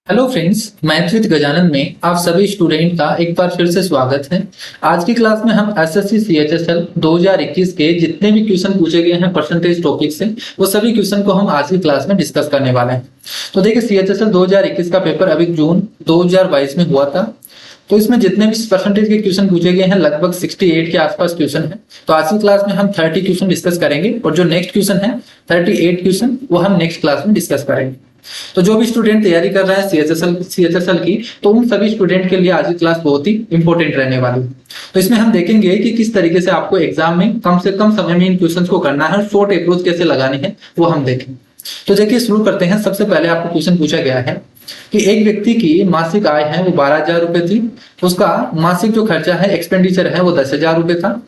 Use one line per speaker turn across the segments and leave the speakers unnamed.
Hello friends, math with Gajanan में आप सभी स्टूडेंट का एक बार फिर से स्वागत है। आज की क्लास में हम एसएससी सीएचएसएल 2021 के जितने भी क्वेश्चन पूछे गए हैं परसेंटेज टॉपिक से, वो सभी क्वेश्चन को हम आज की क्लास में डिस्कस करने वाले हैं। तो देखिए, सीएचएसएल 2021 का पेपर अभी जून 2022 में हुआ था। तो इसमें जितने भी परसेंटेज के क्वेश्चन पूछे गए हैं लगभग 68 के आसपास क्वेश्चन है। तो आज की क्लास में हम 30 क्वेश्चन डिस्कस करेंगे और जो नेक्स्ट क्वेश्चन है 38 क्वेश्चन वो हम नेक्स्ट क्लास में डिस्कस करेंगे। तो जो भी स्टूडेंट तैयारी कर रहा है सीएचएसएल की, तो उन सभी स्टूडेंट के लिए आज की क्लास बहुत ही इंपॉर्टेंट रहने वाली है। तो इसमें हम देखेंगे कि किस तरीके से आपको एग्जाम में कम से कम समय में इन क्वेश्चंस को करना है और शॉर्ट अप्रोच कैसे लगानी है वो हम देखेंगे। तो देखिए, शुरू करते हैं। सबसे पहले आपको क्वेश्चन पूछा गया है कि एक व्यक्ति की मासिक आय है वो 12,000 रुपए थी, उसका मासिक जो खर्चा है एक्सपेंडिचर है वो 10,000 रुपए था।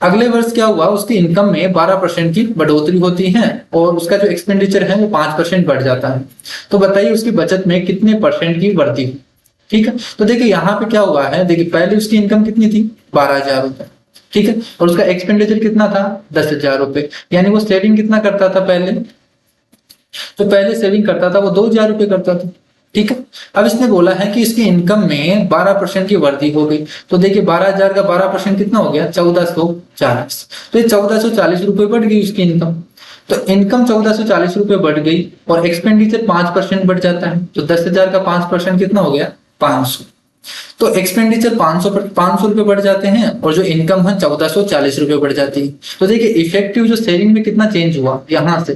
अगले वर्ष क्या हुआ, उसकी इनकम में 12% की बढ़ोतरी होती है और उसका जो एक्सपेंडिचर है वो 5% बढ़ जाता है। तो बताइए उसकी बचत में कितने परसेंट की वृद्धि हुई। ठीक है, तो देखिए यहाँ पे क्या हुआ है, देखिए पहले उसकी इनकम कितनी थी, 12,000 रुपए। ठीक है, और उसका एक्सपेंडिचर कितना था, 10,000 रुपए। यानी वो सेविंग कितना करता था पहले, तो पहले सेविंग करता था वो 2,000 रुपए करता था। ठीक है, अब इसने बोला है कि इसकी इनकम में 12% की वृद्धि हो गई। तो देखिए 12,000 का 12% कितना हो गया, 1440। तो ये 1440 रुपए बढ़ गई उसकी इनकम। तो इनकम 1440 रुपए बढ़ गई और एक्सपेंडिचर 5% बढ़ जाता है। तो 10,000 का 5% कितना हो गया, 500। तो एक्सपेंडिचर 500 रुपए बढ़ जाते हैं और जो इनकम है 1440 रुपए बढ़ जाती है। तो देखिए इफेक्टिव जो सेविंग में कितना चेंज हुआ यहां से,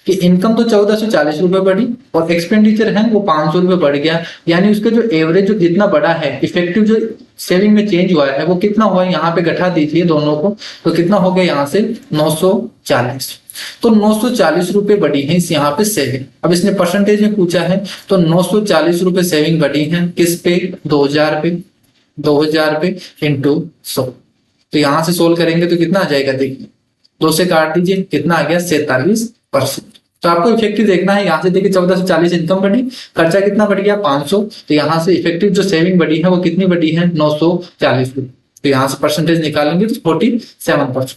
कि इनकम तो 1440 रुपए बढ़ी और एक्सपेंडिचर है वो 500 रुपए बढ़ गया। यानी उसका जो एवरेज जो जितना बढ़ा है, इफेक्टिव जो सेविंग में चेंज हुआ है वो कितना हुआ, यहाँ पे घटा दीजिए दोनों को, तो कितना हो गया यहाँ से 940। तो 940 रुपए बढ़ी है इस यहाँ पे सेविंग। अब इसने परसेंटेज में पूछा है, तो 940 रुपए सेविंग बढ़ी है किस पे, 2,000 पे। 2,000 पे इंटू 100। तो यहां से सोल्व करेंगे तो कितना आ जाएगा, देखिए 2 से काट दीजिए, कितना आ गया 47%। तो आपको इफेक्टिव देखना है। यहाँ से देखिए 1440 इनकम बढ़ी, खर्चा कितना बढ़ गया 500। तो यहाँ से इफेक्टिव जो सेविंग बढ़ी है वो कितनी बढ़ी है, 940 रुपए। तो यहाँ से परसेंटेज निकालेंगे तो 47%।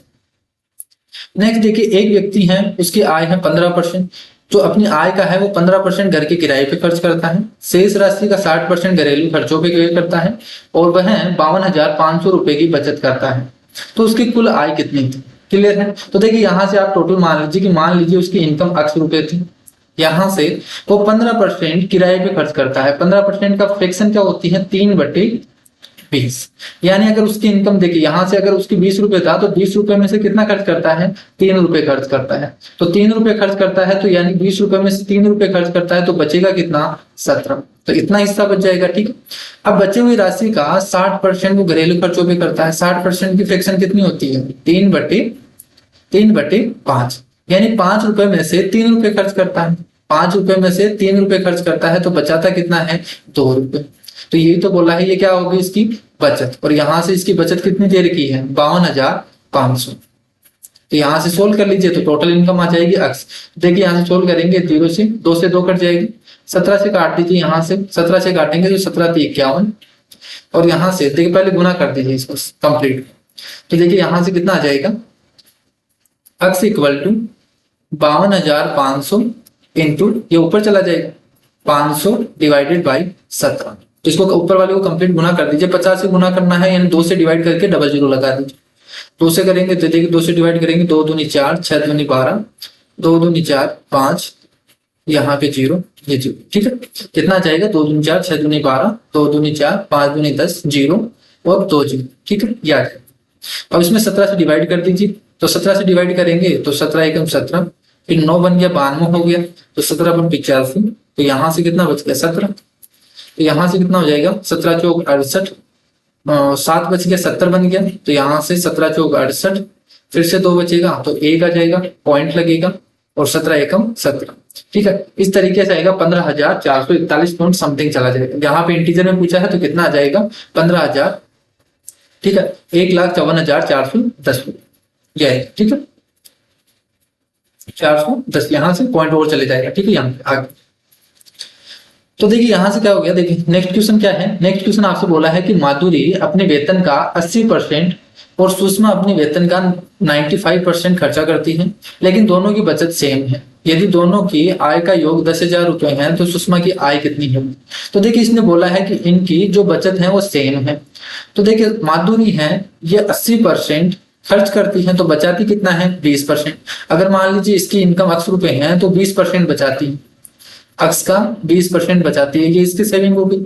नेक्स्ट देखिए, एक व्यक्ति है उसकी आय है 15%। जो अपनी आय का है वो 15% घर के किराए पे खर्च करता है, शेष राशि का 60% घरेलू खर्चों पे व्यय करता है और वह 52,500 रुपए की बचत करता है। तो उसकी कुल आय कितनी थी, क्लियर है। तो देखिए यहाँ से आप टोटल मान लीजिए उसकी इनकम 80 रुपए थी। यहाँ से वो 15% किराए पे खर्च करता है। 15% का फ्रैक्शन क्या होती है, 3/20। यानी अगर उसकी इनकम देखिए, यहां से अगर उसकी 20 रुपए था तो 20 रुपए में से कितना खर्च करता है, 3 रुपए खर्च करता है। तो 3 रुपए खर्च करता है, तो यानी 20 रुपए में से 3 रुपए खर्च करता है तो बचेगा कितना, 17। तो इतना हिस्सा बच जाएगा। ठीक, अब बचे हुई राशि का 60% वो घरेलू खर्चों पे करता है। 60% की फ्रैक्शन कितनी होती है, 3/5। यानी 5 रुपए में से 3 रुपए खर्च करता है। 5 रुपए में से 3 रुपए खर्च करता है तो बचाता कितना है, 2 रुपए। तो यही तो बोला है, ये क्या होगी इसकी बचत। और यहां से इसकी बचत कितनी देर की है, 52,500। तो यहां से सोल्व कर लीजिए तो टोटल इनकम आ जाएगी अक्स। देखिए यहां से सोल्व करेंगे, 0 से 2 से 2 कट जाएगी, 17 से काट दीजिए। यहां से 17 से काटेंगे तो 17 × 51 और यहां से देखिए पहले गुना कर दीजिए इसको कंप्लीट। तो देखिए यहां से कितना आ जाएगा, अक्स इक्वल टू 52,500 इंटू ये ऊपर चला जाएगा 500 डिवाइडेड बाई 17। तो इसको ऊपर वाले को कंप्लीट गुना कर दीजिए। 50 से गुना करना है यानी 2 से डिवाइड करके डबल 0 लगा दीजिए। 2 से करेंगे तो देखिए 2 से डिवाइड करेंगे, 2 दूनी 4, 6 दूनी 12, 2 दूनी 4, 5, यहाँ पे 0, ये 0। ठीक है, कितना जाएगा, 2 दूनी 4, 6 दूनी 12, 2 दूनी 4, 5 दूनी 10, 0 और 2 0। ठीक है, याद है। अब इसमें 17 से डिवाइड कर दीजिए। तो 17 से डिवाइड करेंगे तो 17 एकम 17, फिर 9 बन गया 92 हो गया, तो 17 बन 85। तो यहाँ से कितना बच गया, 17। तो यहाँ से कितना हो जाएगा, 17 चौक 68, 7 बच गया, 70 बन गया। तो यहाँ से 17 चौक 68, फिर से 2 बचेगा तो 1 आ जाएगा, पॉइंट लगेगा और 17 एकम 17। ठीक है, इस तरीके से आएगा 15,441 पॉइंट समथिंग चला जाएगा। यहाँ पे इंटीजर में पूछा है तो कितना आ जाएगा, 15,000। ठीक है, 1,54,410 ये आएगा। ठीक है, 410 यहाँ से पॉइंट और चले जाएगा। ठीक है, यहाँ पे आगे। तो देखिए यहां से क्या हो गया, देखिए नेक्स्ट क्वेश्चन क्या है। नेक्स्ट क्वेश्चन आपसे बोला है कि माधुरी अपने वेतन का 80% और सुषमा अपने वेतन का 95% खर्चा करती है, लेकिन दोनों की बचत सेम है। यदि दोनों की आय का योग 10,000 रुपए है तो सुषमा की आय कितनी होगी। तो देखिए इसने बोला है कि इनकी जो बचत है वो सेम है। तो देखिए माधुरी है ये 80% खर्च करती है तो बचाती कितना है 20%। अगर मान लीजिए इसकी इनकम 80 रुपए है तो 20% बचाती है, अक्स का 20% बचाती है, ये इसकी सेविंग होगी।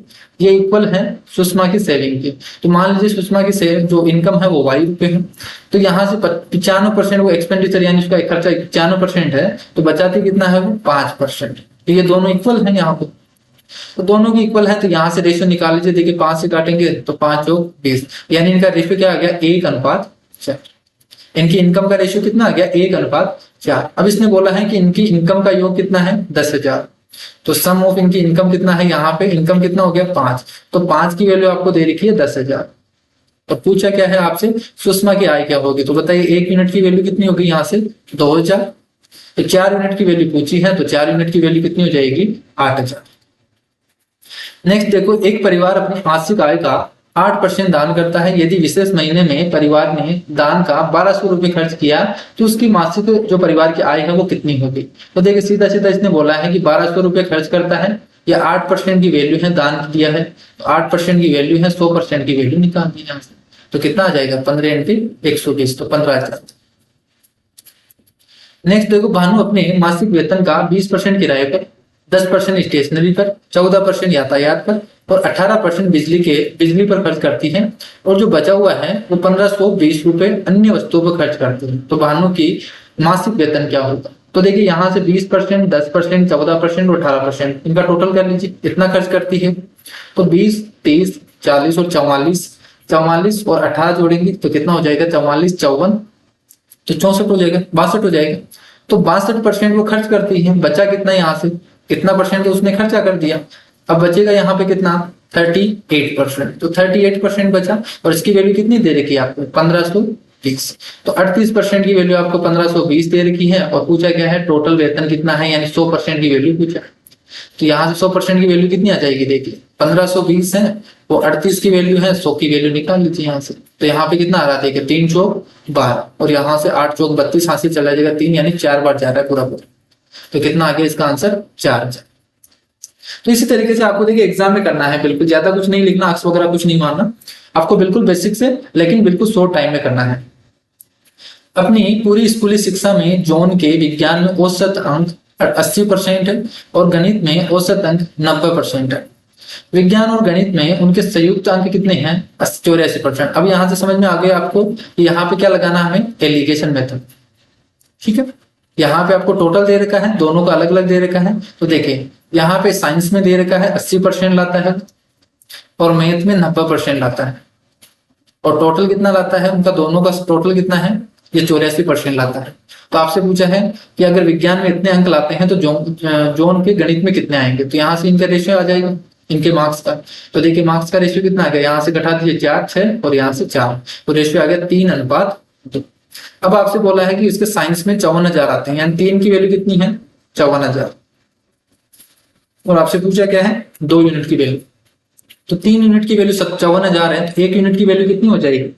ये इक्वल है सुषमा की सेविंग की। तो मान लीजिए सुषमा की सेविंग जो इनकम है वो ₹Y है, तो यहाँ से 95% वो एक्सपेंडिचर यानी उसका खर्चा 95% है, तो बचाती कितना है वो 5%। तो ये दोनों इक्वल है यहाँ पे, तो दोनों की इक्वल है, तो यहाँ से रेशियो निकाल लीजिए। देखिए 5 से काटेंगे तो 5 और 20, यानी इनका रेशियो क्या आ गया 1:4। इनकी इनकम का रेशियो कितना आ गया 1:4। अब इसने बोला है कि इनकी इनकम का योग कितना है 10,000, तो सम ऑफ इनकी इनकम कितना है, यहाँ पे इनकम कितना हो गया 5, तो 5 की वैल्यू आपको दे रखी है 10,000। तो पूछा क्या है आपसे सुषमा की आय क्या होगी, तो बताइए 1 यूनिट की वैल्यू कितनी होगी यहाँ से 2,000। तो 4 यूनिट की वैल्यू पूछी है, तो 4 यूनिट की वैल्यू कितनी हो जाएगी 8,000। नेक्स्ट देखो, एक परिवार अपनी मासिक आय का 8% दान करता है। यदि विशेष महीने में परिवार ने दान का 1,200 रुपए खर्च किया तो उसकी मासिक जो परिवार की आय है वो कितनी होगी। तो देखिए सीधा सीधा इसने बोला है कि 1,200 रुपए खर्च करता है, या 8% की वैल्यू है, दान दिया है तो 8% की वैल्यू है, 100% की वैल्यू निकालनी है। तो कितना आ जाएगा 15 × 120, तो 15,000। नेक्स्ट देखो, भानु अपने मासिक वेतन का 20% किराए पर, 10% स्टेशनरी पर, 14% यातायात पर और 18% बिजली पर खर्च करती है, और जो बचा हुआ है वो 1,520 रुपए अन्य वस्तुओं पर खर्च करती है। तो भानु की मासिक वेतन क्या होगा। तो देखिए यहाँ से 20%, 10%, 14% और 18% इनका टोटल कर लीजिए, इतना खर्च करती है। तो 20, 30, 40 और 44 और 18 जोड़ेंगे तो कितना हो जाएगा 44, 54, तो 64 हो जाएगा, 62 हो जाएगा। तो 62% वो खर्च करती है। बचा कितना यहाँ से, कितना परसेंट तो उसने खर्चा कर दिया। अब बचेगा यहाँ पे कितना 38%, तो 38% बचा, और इसकी वैल्यू कितनी दे रखी है आपको 1,520। तो 38% की वैल्यू आपको 1,520 दे रखी है, और पूछा गया है टोटल वेतन कितना है, यानी 100% की वैल्यू पूछा। तो यहाँ से 100% की वैल्यू कितनी आ जाएगी, देखिए 1,520 है, वो 38 की वैल्यू है, 100 की वैल्यू निकाल लीजिए यहाँ से। तो यहाँ पे कितना आ रहा है, देखिए 3 चौक 12 और यहाँ से 8 चौक 32, यहाँ से चला जाएगा 3, यानी 4 बार जा रहा है पूरा पूरा। तो कितना आ गया इसका आंसर 4,000। तो इसी तरीके से आपको देखिए एग्जाम में करना है, बिल्कुल ज्यादा कुछ नहीं लिखना, अक्स वगैरह कुछ नहीं मारना, आपको बिल्कुल बेसिक से लेकिन बिल्कुल शॉर्ट टाइम में करना है। अपनी पूरी स्कूली शिक्षा में जॉन के विज्ञान में औसत अंक 80% है और गणित में औसत अंक 90% है। विज्ञान और गणित में उनके संयुक्त अंक कितने हैं 84%। अब यहां से समझ में आ गया आपको कि यहाँ पे क्या लगाना है हमें, एलिगेशन मेथड। ठीक है, यहाँ पे आपको टोटल दे रखा है, दोनों का अलग अलग दे रखा है। तो देखिए यहाँ पे साइंस में दे रखा है 80% लाता है और मैथ में 90% लाता है, और टोटल कितना लाता है उनका, दोनों का टोटल कितना है, ये 84% लाता है। तो आपसे पूछा है कि अगर विज्ञान में इतने अंक लाते हैं तो जॉन के गणित में कितने आएंगे। तो यहाँ से इनका रेशियो आ जाएगा इनके मार्क्स का। तो देखिए मार्क्स का रेशियो कितना आ गया, यहाँ से घटा दीजिए 4, 6 और यहाँ से 4, तो रेशियो आ गया 3:2। अब आपसे बोला है कि इसके साइंस में 54,000 आते हैं, यानी 3 की वैल्यू कितनी है 54,000, और आपसे पूछा क्या है 2 यूनिट की वैल्यू। तो 3 यूनिट की वैल्यू 54,000 है, तो 1 यूनिट की वैल्यू कितनी हो जाएगी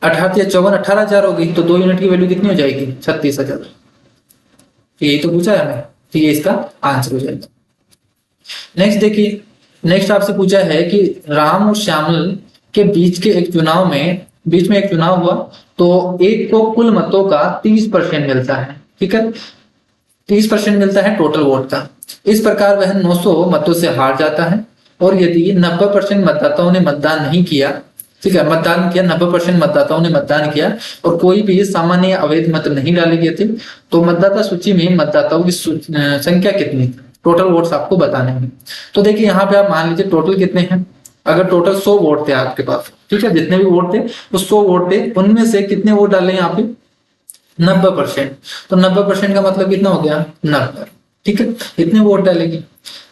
18,000 होगी, तो 2 यूनिट की वैल्यू कितनी हो जाएगी 36,000। यही तो पूछा है हमें, तो ये इसका आंसर हो जाएगा। नेक्स्ट देखिए, नेक्स्ट आपसे पूछा है कि राम और श्यामल के बीच में एक चुनाव हुआ, तो एक को कुल मतों का 30% मिलता है। ठीक है, 30% मिलता है टोटल वोट का। इस प्रकार वह 900 मतों से हार जाता है, और यदि 90% मतदाताओं ने मतदान नहीं किया, ठीक है, मतदान किया 90% मतदाताओं ने मतदान किया और कोई भी सामान्य या अवैध मत नहीं डाले गए थे, तो मतदाता सूची में मतदाताओं की संख्या कितनी, टोटल वोट्स आपको बताने हैं। तो देखिए यहाँ पे आप मान लीजिए टोटल कितने हैं, अगर टोटल 100 वोट थे आपके पास, ठीक है, जितने भी वोट थे वो 100 वोट थे, उनमें से कितने वोट डाले यहाँ पे 90%। तो 90% का मतलब कितना हो गया 90, ठीक है, इतने वोट डालेगी।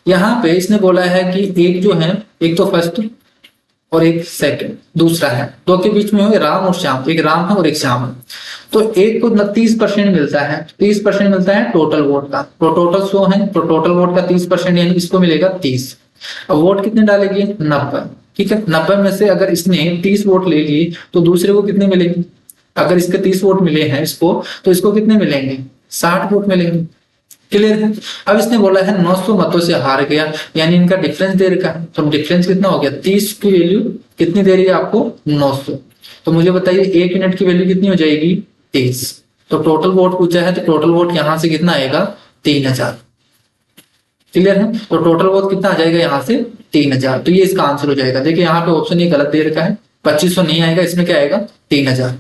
यहाँ पे इसने बोला है कि एक जो है, एक तो फर्स्ट और एक सेकंड, दूसरा है, दो के बीच में हो राम और श्याम, एक राम है और एक श्याम है। तो एक को 30% मिलता है, 30% मिलता है टोटल वोट का, तो टोटल 100 है, तो टोटल वोट का 30% यानी इसको मिलेगा 30। अब वोट कितने डालेगी 90, ठीक है, 90 में से अगर इसने 30 वोट ले लिए तो दूसरे को कितने मिलेंगे, अगर इसके 30 वोट मिले हैं इसको, तो इसको कितने मिलेंगे 60 वोट मिलेंगे। क्लियर है। अब इसने बोला है 900 मतों से हार गया, यानी इनका डिफरेंस दे रखा है, तो डिफरेंस कितना हो गया, 30 की वैल्यू कितनी दे रही है आपको, 900। तो मुझे बताइए 1 यूनिट की वैल्यू कितनी हो जाएगी, 30। तो टोटल वोट पूछा है, तो टोटल वोट यहां से कितना आएगा, 3000। क्लियर है। तो टोटल वोट कितना आ जाएगा यहाँ से, 3000। तो ये इसका आंसर हो जाएगा। देखिए यहाँ पे ऑप्शन ये गलत दे रखा है, 2500 नहीं आएगा, इसमें क्या आएगा, 3000।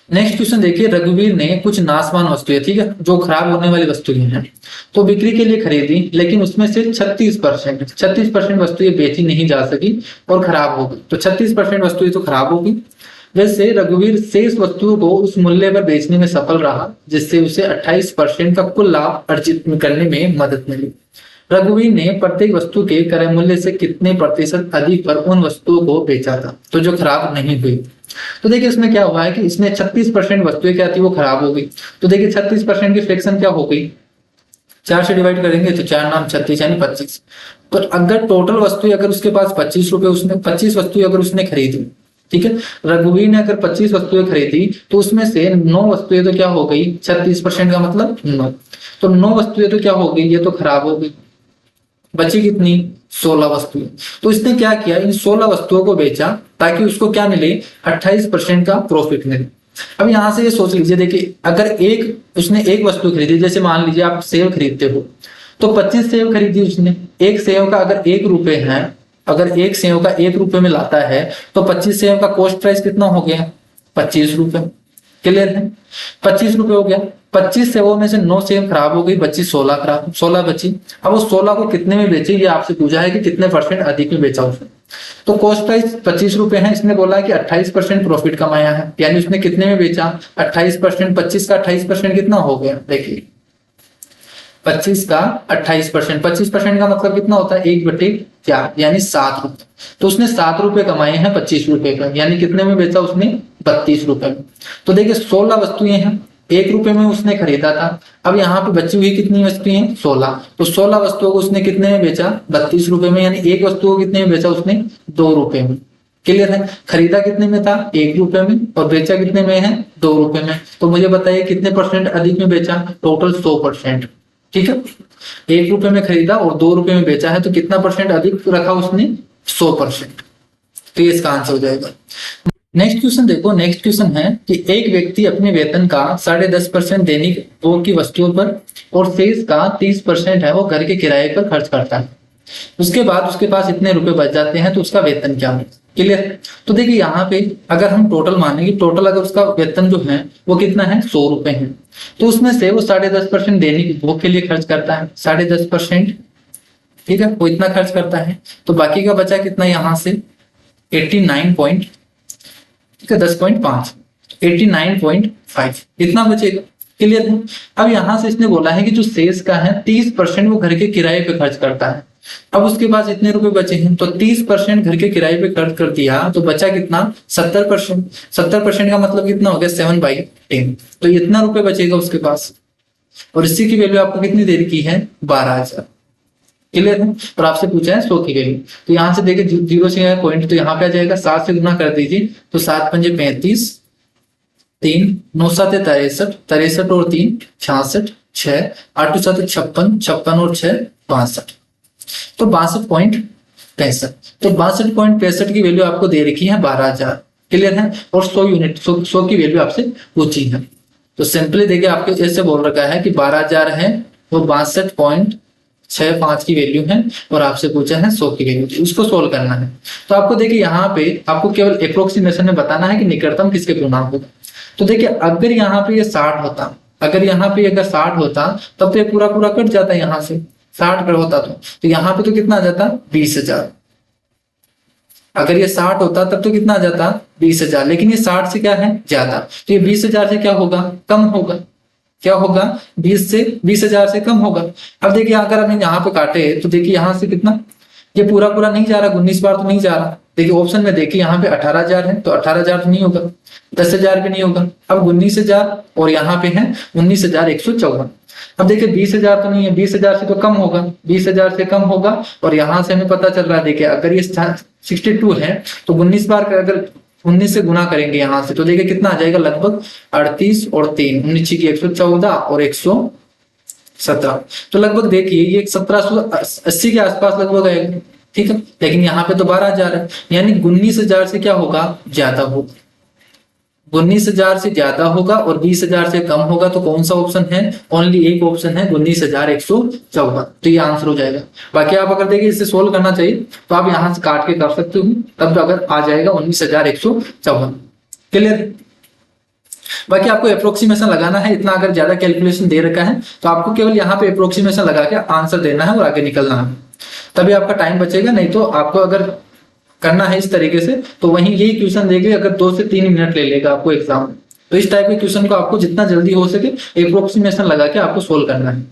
नेक्स्ट क्वेश्चन देखिए, रघुवीर ने कुछ नाशवान वस्तुएं, ठीक है, जो खराब होने वाली वस्तुएं हैं, तो बिक्री के लिए खरीदी, लेकिन उसमें से 36% वस्तुएं बेची नहीं जा सकी और खराब हो गई। तो 36% वस्तुएं तो खराब हो गई। वैसे रघुवीर शेष वस्तुओं को उस मूल्य पर बेचने में सफल रहा, जिससे उसे 28% का कुल लाभ अर्जित करने में मदद मिली। रघुवीर ने प्रत्येक वस्तु के क्रय मूल्य से कितने प्रतिशत अधिक पर उन वस्तुओं को बेचा था, तो जो खराब नहीं हुई। तो देखिए इसमें क्या हुआ है कि इसमें 36% वस्तुएं क्या थी, वो खराब हो गई। तो देखिए 36% की फ्रैक्शन क्या हो गई, 4 से डिवाइड करेंगे तो 4 नाम 36 यानी 25। पर अगर टोटल वस्तुएं अगर उसके पास 25 रुपए, उसने 25 वस्तुएं अगर उसने खरीदी, ठीक है, रघुवीर ने अगर 25 वस्तुएं खरीदी, तो उसमें से 9 वस्तुएं तो क्या हो गई, 36% का मतलब 9। तो 9 वस्तुएं तो क्या हो गई, ये तो खराब हो गई, बची कितनी, 16 वस्तुएं। तो इसने क्या किया, इन 16 वस्तुओं को बेचा ताकि उसको क्या मिले, 28% का प्रॉफिट मिले। अब यहां से ये सोच लीजिए, देखिए अगर उसने एक वस्तु खरीदी, जैसे मान लीजिए आप सेव खरीदते हो, तो 25 सेव खरीदी उसने, एक सेव का अगर 1 रुपए है, अगर एक सेव का 1 रुपए में लाता है, तो 25 सेव का कॉस्ट प्राइस कितना हो गया, 25 रुपए। क्लियर है, 25 रुपए हो गया। 25 सेवों में से 9 सेव खराब हो गई, बची 16 खराब, 16 बची। अब वो 16 को कितने में बेची, ये आपसे पूछा है कि कितने परसेंट अधिक में बेचा उसने। तो कॉस्ट प्राइस 25 रुपए है, इसने बोला है कि 28% प्रॉफिट कमाया है, यानी उसने कितने में बेचा, 28%। 25 का 28% कितना हो गया, देखिए 25 का 28%, 25% का मतलब कितना होता है, 1/4 यानी 7 रुपए। तो उसने 7 रुपए कमाए हैं 25 रुपए का, यानी कितने में बेचा उसने, 32 रुपए में। तो देखिए 16 वस्तुएं हैं, 1 रुपए में उसने खरीदा था। अब यहाँ पे बची हुई कितनी वस्तुएं हैं, 16। तो 16 वस्तुओं को उसने कितने में बेचा, 32 रुपए में, यानी एक वस्तु को कितने में बेचा उसने, 2 रुपए में। क्लियर है, खरीदा कितने में था, 1 रुपए में, और बेचा कितने में है, 2 रुपए में। तो मुझे बताइए कितने परसेंट अधिक में बेचा, टोटल 100%। ठीक है, 1 रुपए में खरीदा और 2 रुपए में बेचा है, तो कितना परसेंट अधिक रखा उसने, 100%। तो ये इसका आंसर हो जाएगा। नेक्स्ट क्वेश्चन देखो, नेक्स्ट क्वेश्चन है कि एक व्यक्ति अपने वेतन का 10.5% दैनिक उपभोग की वस्तुओं पर और शेष का 30% है वो घर के किराए पर खर्च करता है। उसके बाद उसके पास इतने रुपए बच जाते हैं, तो उसका वेतन क्या है। क्लियर। तो देखिए यहाँ पे अगर हम टोटल मानेंगे, टोटल अगर उसका वेतन जो है वो कितना है, 100 रुपए है, तो उसमें से वो 10.5% दैनिक उपभोग के लिए खर्च करता है, 10.5%। ठीक है, वो इतना खर्च करता है, तो बाकी का बचा कितना, यहाँ से 89 ठीक है 10.5, 89.5 इतना बचेगा। क्लियर है। अब यहां से इसने बोला है कि जो शेष का है 30% वो घर के किराए पे खर्च करता है। अब उसके पास इतने रुपए बचे हैं, तो 30% घर के किराए पे खर्च कर दिया, तो बचा कितना, 70%। 70% का मतलब कितना हो गया, 7/10। तो इतना रुपए बचेगा उसके पास, और इसी की वैल्यू आपको कितनी देर की है, 12,000। क्लियर है। और आपसे पूछा है 100 की वैल्यू, तो यहाँ से देखिए 0 से पॉइंट, तो यहाँ पे आ जाएगा, 7 से गुना कर दीजिए, तो 7 पंजे 35, 3 9 7 63, 63 और 3 66, 6 8 7 56, 56 और 6 62, तो 62.65। तो 62.65 की वैल्यू आपको दे रखी है 12,000। क्लियर है। और 100 यूनिट 100 की वैल्यू आपसे पूछी है, तो सिंपली देखिए आपके ऐसे बोल रखा है कि 12,000 है, वो 62.65 की वैल्यू है, और आपसे पूछा है 100 की वैल्यू, उसको सोल्व करना है। तो आपको देखिए यहाँ पे आपको केवल अप्रोक्सीमेशन में बताना है कि निकटतम किसके पूर्णांक होगा। तो देखिए अगर यहाँ पे ये 60 होता, अगर यहाँ पे अगर 60 होता, तब तो ये पूरा पूरा कट जाता, यहाँ से 60 कर होता तो यहाँ पे तो कितना आ जाता, 20,000। अगर ये 60 होता तब तो कितना आ जाता, 20,000। लेकिन ये 60 से क्या है, ज्यादा, तो ये 20,000 से क्या होगा, कम होगा। क्या होगा, 20,000 से कम होगा। अब देखिए अगर हम यहाँ पे काटे, तो देखिए यहाँ से कितना, ये पूरा पूरा नहीं जा रहा, 19 बार तो नहीं जा रहा। देखिए ऑप्शन में देखिए यहाँ पे 18,000 है, तो 18,000 तो नहीं होगा, 10,000 भी नहीं होगा। अब 19,000 और यहाँ पे है 19,154। अब देखिए 20,000 तो नहीं है, 20,000 से तो कम होगा, 20,000 से कम होगा। और यहाँ से हमें पता चल रहा है, देखिए अगर ये 62 है, तो 19 बार का अगर 19 से गुना करेंगे यहाँ से तो देखिए कितना आ जाएगा, लगभग 38 और 3 19 की 114 और 117, तो लगभग देखिए ये 1780 के आसपास लगभग आएगा। ठीक है, लेकिन यहाँ पे तो 12,000 है, यानी 19,000 से क्या होगा, ज्यादा होगा। 19,000 से ज्यादा होगा और 20,000 से कम होगा, तो कौन सा ऑप्शन है, ओनली एक ऑप्शन है 19,114, तो ये आंसर हो जाएगा। बाकी आप अगर देखिए इसे सोल्व करना चाहिए तो आप यहां से काट के कर सकते हो, तब अगर आ जाएगा 19,114। क्लियर। बाकी आपको अप्रोक्सीमेशन लगाना है, इतना अगर ज्यादा कैलकुलेशन दे रखा है तो आपको केवल यहाँ पे अप्रोक्सीमेशन लगा के आंसर देना है और आगे निकलना है, तभी आपका टाइम बचेगा। नहीं तो आपको अगर करना है इस तरीके से तो वहीं यही क्वेश्चन देंगे, अगर 2 से 3 मिनट ले लेगा आपको एग्जाम में। तो इस टाइप के क्वेश्चन को आपको जितना जल्दी हो सके अप्रोक्सीमेशन लगा के आपको सोल्व करना है।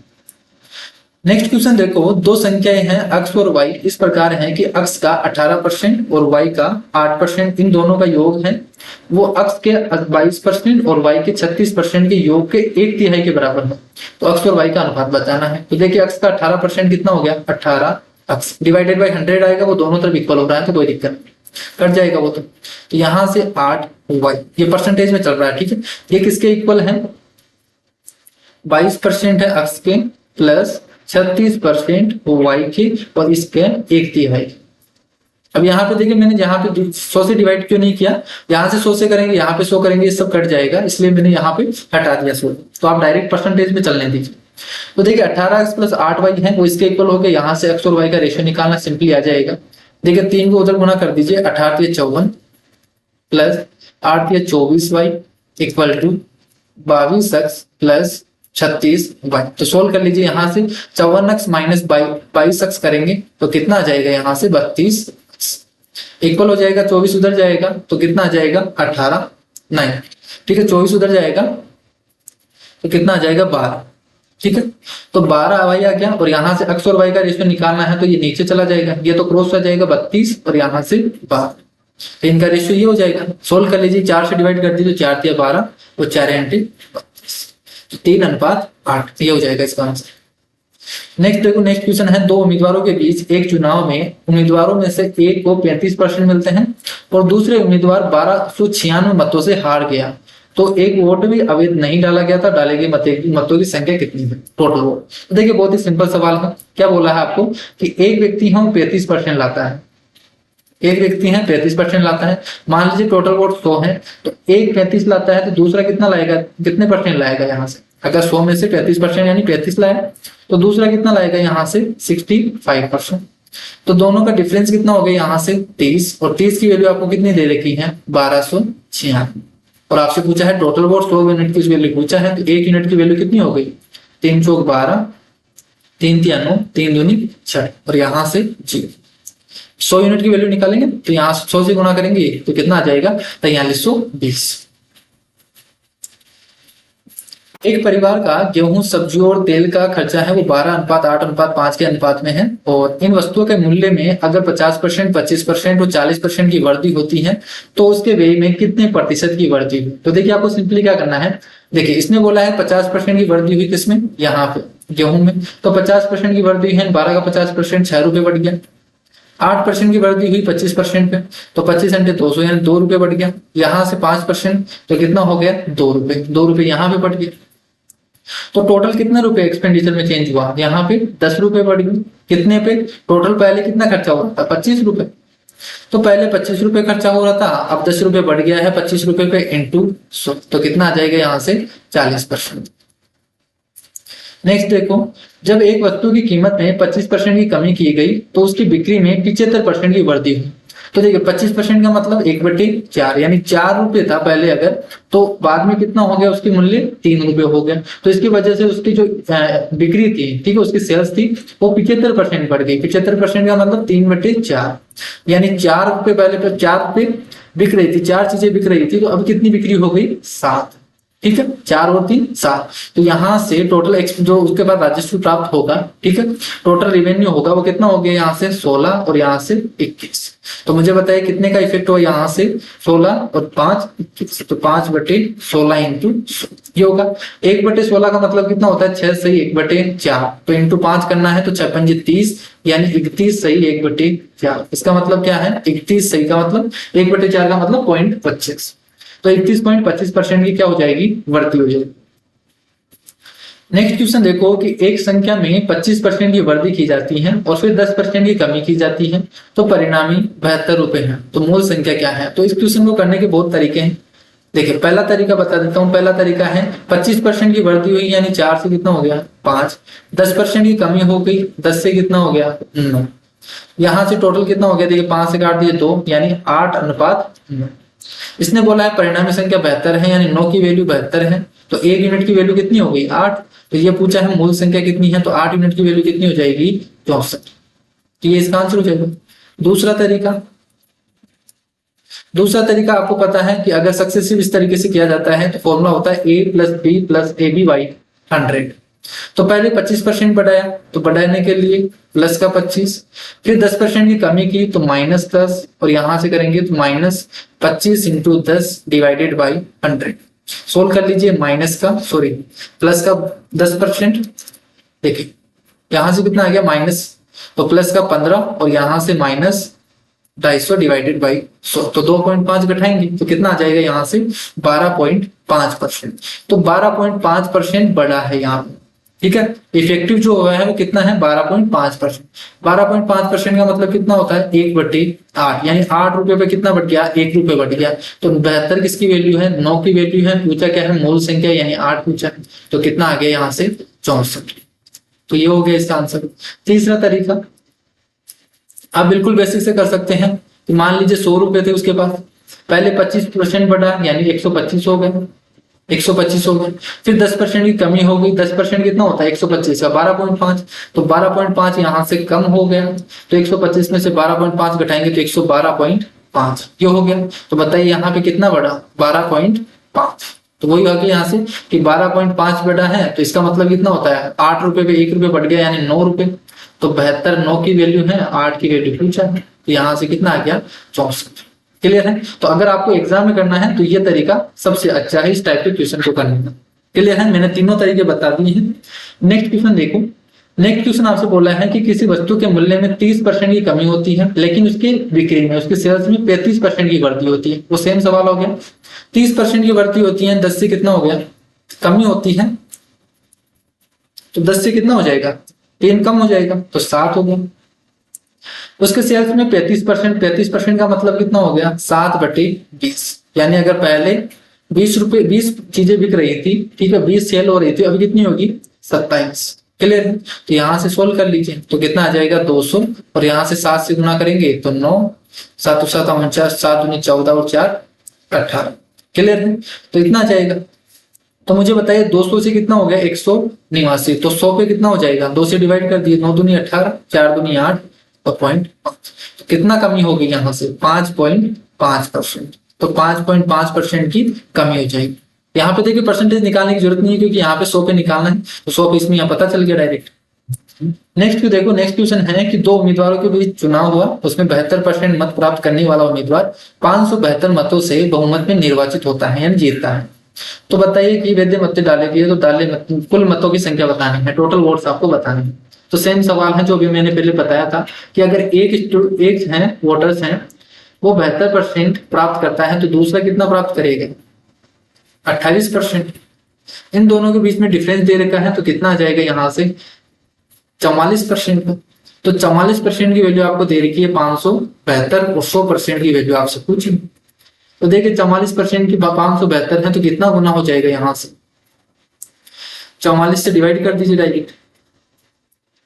नेक्स्ट क्वेश्चन देखो, दो संख्याएं हैं अक्स और वाई इस प्रकार हैं कि अक्स का 18% और वाई का 8%, इन दोनों का योग है वो अक्स के 22% और वाई के 36% के योग के 1/3 के बराबर है। तो अक्स और वाई का अनुपात बताना है। तो देखिए अक्स का 18% कितना हो गया, 18 अक्स डिवाइडेड बाई 100 आएगा, वो दोनों तरफ इक्वल हो रहा है तो कोई दिक्कत नहीं, कट जाएगा वो। तो यहां से 8 वाई, ये परसेंटेज में चल रहा है। ठीक है, ये किसके इक्वल है, 22% है अक्स के प्लस 36% वाई के और इसके 1/3। अब यहाँ पे देखिए मैंने यहाँ पे 100 से डिवाइड क्यों नहीं किया, यहाँ से 100 से करेंगे, यहाँ पे 100 करेंगे, ये सब कट जाएगा, इसलिए मैंने यहाँ पे हटा दिया 100। तो आप डायरेक्ट परसेंटेज में चलने दीजिए। तो देखिए 18x प्लस 8y है वो इसके इक्वल हो गया। यहाँ से x और y का रेशियो निकालना सिंपली आ जाएगा। देखिए 3 को उधर गुना कर दीजिए, 18 × 54 plus 8 × 24y equal to 22x plus 36y। तो सोल्व कर लीजिए, यहाँ से 54x माइनस 22x करेंगे तो कितना आ जाएगा, यहाँ से 32 इक्वल हो जाएगा, 24 उधर जाएगा तो कितना आ जाएगा 18 नहीं, ठीक है 24 उधर जाएगा तो कितना आ जाएगा 12। ठीक है, तो 12 वाई आ गया और यहाँ से x और y का रेशियो निकालना है तो ये नीचे चला जाएगा, ये तो क्रॉस हो जाएगा 32 और यहाँ से 12, तो इनका रेशियो ये हो जाएगा। सोल्व कर लीजिए, 4 से डिवाइड कर दीजिए, 4 × 12 और 4 × 32, तो 3:8 ये हो जाएगा इसका आंसर। नेक्स्ट देखो, नेक्स्ट क्वेश्चन है, दो उम्मीदवारों के बीच एक चुनाव में उम्मीदवारों में से एक को 35% मिलते हैं और दूसरे उम्मीदवार 1296 मतों से हार गया, तो एक वोट भी अवैध नहीं डाला गया था, डाले गए मतों की संख्या कितनी है, टोटल वोट। तो देखिए बहुत ही सिंपल सवाल है, क्या बोला है आपको कि एक व्यक्ति है 35% लाता है, एक व्यक्ति है 35% लाता है, मान लीजिए टोटल वोट 100 है, तो एक 35 लाता है तो दूसरा कितना लाएगा, कितने परसेंट लाएगा यहाँ से, अगर 100 में से 35% यानी 35 लाया तो दूसरा कितना लाएगा यहाँ से 65%। तो दोनों का डिफरेंस कितना हो गया यहाँ से 30, और 30 की वैल्यू आपको कितनी दे रखी है 1296, और आपसे पूछा है टोटल वोट 100 यूनिट की वैल्यू पूछा है, तो 1 यूनिट की वैल्यू कितनी हो गई 3 × 4 = 12, 3 × 3 = 9, 3 × 2 = 6 और यहाँ से 0। 100 यूनिट की वैल्यू निकालेंगे तो यहाँ 100 से गुणा करेंगे तो कितना आ जाएगा 4320। एक परिवार का गेहूं, सब्जियों और तेल का खर्चा है वो 12:8:5 के अनुपात में है, और इन वस्तुओं के मूल्य में अगर 50%, 25% और 40% की वृद्धि होती है तो उसके व्यय में कितने प्रतिशत की वृद्धि हुई। तो देखिए आपको सिंपली क्या करना है, देखिए इसने बोला है 50% की वृद्धि हुई किसमें, यहाँ पे गेहूं में, तो 50% की वृद्धि है 12 का 50% 6 रुपए बढ़ गया। 8% की वृद्धि हुई 25% पे, तो 25 × 200 यानी 2 रुपए बढ़ गया। यहाँ से 5% तो कितना हो गया 2 रुपए, 2 रुपए यहाँ पे बढ़ गया। तो टोटल कितने रुपए एक्सपेंडिचर में चेंज हुआ, यहाँ पे 10 रुपए बढ़ गए। कितने पे, टोटल पहले कितना खर्चा हो रहा था 25 रुपए, तो पहले 25 रुपए खर्चा हो रहा था, अब 10 रुपए बढ़ गया है 25 रुपए पे इंटू 100, तो कितना आ जाएगा यहाँ से 40%। नेक्स्ट देखो, जब एक वस्तु की कीमत में 25% की कमी की गई तो उसकी बिक्री में 75% की वृद्धि हुई। तो देखिए 25% का मतलब 1/4 यानी 4 रुपए था पहले अगर, तो बाद में कितना हो गया उसकी मूल्य 3 रुपए हो गया। तो इसकी वजह से उसकी जो बिक्री थी, ठीक है, उसकी सेल्स थी वो 75% बढ़ गई। 75% का मतलब 3/4 यानी 4 रुपए पहले पर 4 रुपए बिक रही थी, 4 चीजें बिक रही थी, तो अब कितनी बिक्री हो गई 7। ठीक है, 4 और 3 7। तो यहाँ से टोटल जो उसके बाद राजस्व प्राप्त होगा, ठीक है, टोटल रेवेन्यू होगा वो कितना हो गया, यहाँ से 16 और यहाँ से 21। तो मुझे बताइए कितने का इफेक्ट हुआ, यहाँ से 16 और 5 21, तो 5/16 इंटू ये होगा। 1/16 का मतलब कितना होता है, 6 सही 1/4, तो इंटू 5 करना है तो 6 पंजे 30, यानी 31 सही 1/4। इसका मतलब क्या है, 31 सही का मतलब 1/4 का मतलब 0.25, तो 31.25% की क्या हो जाएगी, वृद्धि हो जाएगी। नेक्स्ट क्वेश्चन देखो कि एक संख्या में 25% की वृद्धि की जाती है और फिर 10% की कमी की जाती है, तो परिणामी 72 रुपए है, तो मूल संख्या क्या है। तो इस क्वेश्चन को करने के बहुत तरीके हैं। देखिए पहला तरीका बता देता हूँ। पहला तरीका है 25% की वृद्धि हुई यानी 4 से कितना हो गया 5, 10% की कमी हो गई 10 से कितना हो गया 9, यहाँ से टोटल कितना हो गया, देखिए 5 से काट दिए 2 यानी 8:9। इसने बोला है परिणामी संख्या 72 है यानी 9 की वैल्यू 72 है, तो 1 यूनिट की वैल्यू कितनी हो गई 8। तो ये पूछा है मूल संख्या कितनी है, तो 8 यूनिट की वैल्यू कितनी हो जाएगी 64, तो ये इसका आंसर हो जाएगा। दूसरा तरीका आपको पता है कि अगर सक्सेसिव इस तरीके से किया जाता है तो फॉर्मूला होता है a+b+ab/100। तो पहले 25% बढ़ाया, तो बढ़ाने के लिए प्लस का 25, फिर 10% की कमी की तो -10, और यहां से करेंगे तो -25 इंटू 10 डिवाइडेड बाई 100। सोल्व कर लीजिए, प्लस का 10%, देखिए यहां से कितना आ गया माइनस, तो प्लस का 15 और यहां से -250 डिवाइडेड बाई 100, तो 2.5 घटाएंगे तो कितना आ जाएगा, यहाँ से 12.5%। तो 12.5% बढ़ा है यहाँ पे, ठीक है। इफेक्टिव जो हुआ है वो कितना है 12.5%। 12.5% का मतलब कितना होता है 1/8, यानी 8 रुपए पे कितना बढ़ गया 1 रुपए बढ़ गया। तो 72 किसकी वैल्यू है, 9 की वैल्यू है, पूछा क्या है मूल संख्या यानी 8 पूछा है, तो कितना आ गया यहाँ से 64। तो ये हो गया इसका आंसर। तीसरा तरीका आप बिल्कुल बेसिक से कर सकते हैं कि मान लीजिए 100 रुपए थे उसके पास, पहले 25% बढ़ा यानी 125 हो गए, 125 हो गए, फिर 10% की कमी हो गई, 10% कितना होता है 125 का 12.5, तो 12.5 यहाँ से कम हो गया, तो 125 में से 12.5 घटाएंगे तो 112.5 ये हो गया। तो बताइए यहाँ पे कितना बढ़ा 12.5, तो वही आ गया यहाँ से कि 12.5 बढ़ा है, तो इसका मतलब कितना होता है 8 रुपए पे 1 रुपए बढ़ गया यानी 9 रुपए। तो 72 9 की वैल्यू है, 8 की वैल्यू पूछा है, तो यहाँ से कितना आ गया 64। क्लियर है। तो अगर आपको एग्जाम में करना है तो ये तरीका सबसे अच्छा है इस टाइप के क्वेश्चन को करने का। क्लियर है, मैंने तीनों तरीके बता दिए हैं। नेक्स्ट क्वेश्चन देखो। नेक्स्ट क्वेश्चन आपसे बोला है कि किसी वस्तु के मूल्य में 30% की कमी होती है लेकिन उसके बिक्री में उसके सेल्स में 35% की वृद्धि होती है। वो सेम सवाल हो गया, 30% की वृद्धि होती है, 10 से कितना हो गया कमी होती है, तो 10 से कितना हो जाएगा 3 कम हो जाएगा तो 7 हो गया। उसके सेल्स में 35% का मतलब कितना हो गया 7/20, यानी अगर पहले 20 रुपए 20 चीजें बिक रही थी, ठीक है 20 सेल हो रही थी, अभी कितनी होगी 27। क्लियर है। तो यहां से सोल्व कर लीजिए तो कितना आ जाएगा 200, और यहां से 7 से गुना करेंगे तो 9, 7 7 49, 7 दूनी 14 और 4 18। क्लियर है, तो इतना आ जाएगा। तो मुझे बताइए 200 से कितना हो गया 189, तो 100 पे कितना हो जाएगा 2 से डिवाइड कर दिए, 9 दूनी 18, 4 दूनी 8 और 0.5, तो कितना कमी होगी यहाँ से 5.5%। तो 5.5% की कमी हो जाएगी। यहाँ पे देखिए परसेंटेज निकालने की जरूरत नहीं है क्योंकि यहाँ पे 100 पे निकालना है, तो 100 पे इसमें यहाँ पता चल गया डायरेक्ट। नेक्स्ट देखो, नेक्स्ट क्वेश्चन है कि 2 उम्मीदवारों के बीच चुनाव हुआ, उसमें 72% मत प्राप्त करने वाला उम्मीदवार 572 मतों से बहुमत में निर्वाचित होता है यानी जीतता है। तो बताइए कि वैध मत डाले गए, तो कुल मतों की संख्या बतानी है, टोटल वोट्स आपको बताने हैं। तो सेम सवाल है जो भी मैंने पहले बताया था कि अगर एक है वोटर्स हैं वो 72% प्राप्त करता है तो दूसरा कितना प्राप्त करेगा 28%। इन दोनों के बीच में डिफरेंस दे रखा है तो कितना आ जाएगा यहाँ से 44% का। तो 44% की वैल्यू आपको दे रखी है 572 और 100% की वैल्यू आपसे पूछी। तो देखिए 44% की 572 है तो कितना गुना हो जाएगा, यहाँ से 44 से डिवाइड कर दीजिए डायरेक्ट,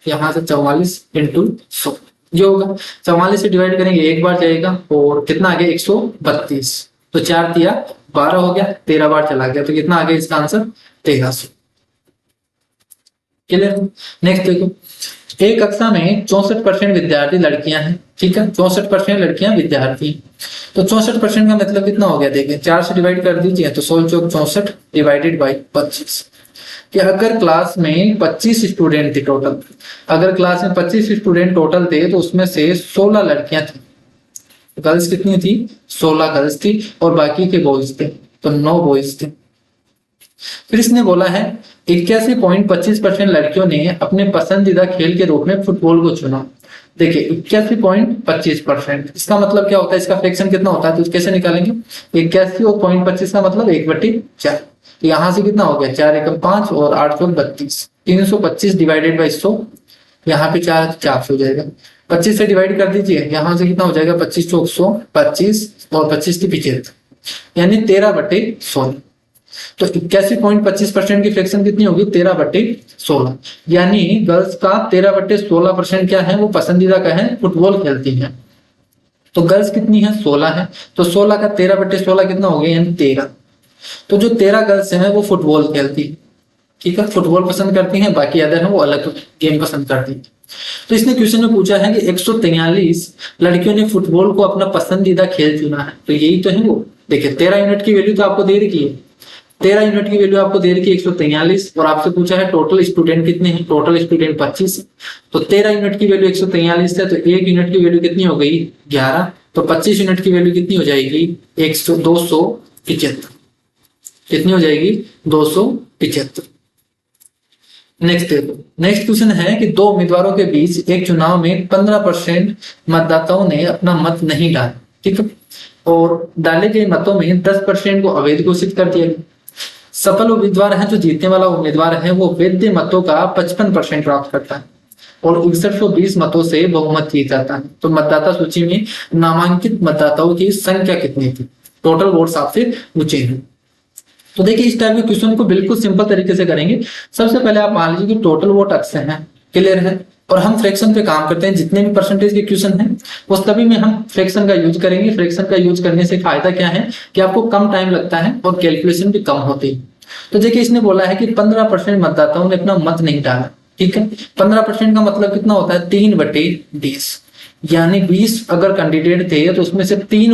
यहाँ से 44 इंटू 100 जो होगा, 44 से डिवाइड करेंगे एक बार जाएगा और कितना आ गया 132, तो 4 तिया 12 हो गया, 13 बार चला गया, तो कितना आ गया इसका आंसर 1300। क्लियर। नेक्स्ट देखो, एक कक्षा में 64% विद्यार्थी लड़कियां हैं, ठीक है, 64% लड़कियां विद्यार्थी। तो 64% का मतलब कितना हो गया, देखिए 4 से डिवाइड कर दीजिए तो 16 चौक 64 डिवाइडेड बाई 25। कि अगर क्लास में 25 स्टूडेंट थे टोटल, अगर क्लास में 25 स्टूडेंट टोटल थे तो उसमें से 16 लड़कियां थी, गर्ल्स कितनी थी, 16 गर्ल्स थी और बाकी के बॉयज थे, तो 9 बॉयज थे। फिर इसने बोला है 81.25% लड़कियों ने अपने पसंदीदा खेल के रूप में फुटबॉल को चुना। देखिए 81.25%, इसका मतलब क्या होता है, इसका फ्रैक्शन कितना होता है, तो कैसे निकालेंगे, 81 और 0.25 का मतलब 1/4। तो यहां से कितना हो गया, 4 एकम 5 और 8 चौक 32, 325 डिवाइडेड बाई 100, यहाँ पे 4 हो जाएगा। 25 से डिवाइड कर दीजिए, यहां से कितना हो जाएगा, 25 चौक 100, 25 और 25 की पीछे, यानी 13/16। तो 81.25% की फ्रैक्शन कितनी होगी, 13/16, यानी गर्ल्स का 13/16% क्या है, वो पसंदीदा का है, फुटबॉल खेलती है। तो गर्ल्स कितनी है, 16 है, तो 16 का 13/16 कितना हो गया, यानी 13। तो जो 13 गर्ल्स हैं वो फुटबॉल खेलती है, ठीक है, फुटबॉल पसंद करती हैं, बाकी अदर है वो अलग गेम पसंद करती है। तो इसने क्वेश्चन में पूछा है कि 143 लड़कियों ने फुटबॉल को अपना पसंदीदा खेल चुना है, तो यही तो है वो। देखिए 13 यूनिट की वैल्यू तो आपको दे रखी है, 13 यूनिट की वैल्यू आपको दे रखी है 143, और आपसे पूछा है टोटल स्टूडेंट कितने हैं, टोटल स्टूडेंट 25। तो 13 यूनिट की वैल्यू 143 है, तो 1 यूनिट की वैल्यू कितनी हो गई, 11। तो 25 यूनिट की वैल्यू कितनी हो जाएगी, 275, कितनी हो जाएगी, 275। नेक्स्ट देखो, नेक्स्ट क्वेश्चन है कि दो उम्मीदवारों के बीच एक चुनाव में 15% मतदाताओं ने अपना मत नहीं डाला, ठीक है, और डाले गए मतों में 10% को अवैध घोषित कर दिया गया। सफल उम्मीदवार है, जो जीतने वाला उम्मीदवार है, वो वैध मतों का 55% प्राप्त करता है और 6120 मतों से बहुमत जीत जाता है। तो मतदाता सूची में नामांकित मतदाताओं की संख्या कितनी थी, टोटल वोट्स आपसे पूछे हैं। तो देखिए इस टाइप के क्वेश्चन को बिल्कुल सिंपल तरीके से करेंगे। सबसे पहले आप मान लीजिए कि टोटल वोट अक्सर है, क्लियर है, और हम फ्रैक्शन पे काम करते हैं। जितने भी परसेंटेज के क्वेश्चन हैं वो सभी में हम फ्रैक्शन का यूज करेंगे। फ्रैक्शन का यूज करने से फायदा क्या है कि आपको कम टाइम लगता है और कैलकुलेशन भी कम होती है। तो देखिए इसने बोला है कि 15% मतदाताओं ने अपना मत नहीं डाला, ठीक है। 15% का मतलब कितना होता है, 3/20, यानी 20 अगर कैंडिडेट थे तो उसमें से 3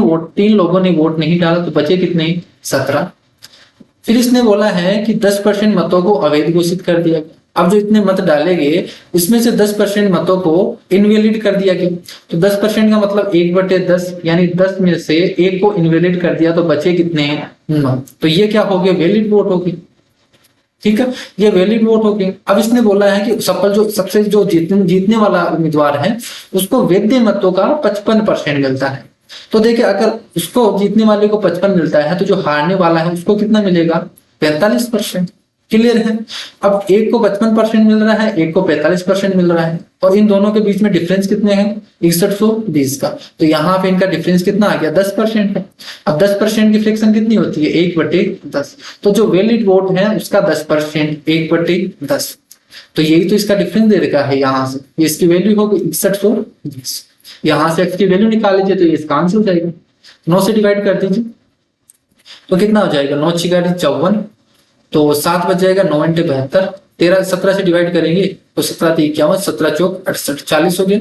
लोगों ने वोट नहीं डाला, तो बचे कितने, 17। फिर इसने बोला है कि 10% मतों को अवैध घोषित कर दिया गया। अब जो इतने मत डाले गए इसमें से 10% मतों को इनवैलिड कर दिया गया। तो 10% का मतलब 1/10, यानी 10 में से 1 को इनवैलिड कर दिया, तो बचे कितने, 9। तो ये क्या हो गया, वैलिड वोट होगी, ठीक है, ये वैलिड वोट हो गए। अब इसने बोला है कि सबसे जो जीतने वाला उम्मीदवार है उसको वैध मतों का 55% मिलता है। तो देखिए अगर उसको जीतने वाले को 55 मिलता है तो जो हारने वाला है उसको कितना मिलेगा, 45%, क्लियर है। अब एक को 55% मिल रहा है, एक को 45% मिल रहा है, और इन दोनों के बीच में डिफरेंस कितने हैं, 6120 का। तो यहाँ पे इनका डिफरेंस कितना आ गया, 10% है। अब 10% की फ्रैक्शन कितनी होती है, 1/10। तो जो वैलिड वोट है उसका 10%, 1/10। तो यही तो इसका डिफरेंस दे रखा है, यहाँ से इसकी वैल्यू होगी 6120। यहां से x की वैल्यू निकाल लीजिए तो ये इसका आंसर हो जाएगा। 9 से डिवाइड कर दीजिए तो कितना हो जाएगा, 9 6 54, तो 7 बच जाएगा, 9 × 72, 13 17 से डिवाइड करेंगे तो 17 × 51, 17 चौक 68, 40 हो गया।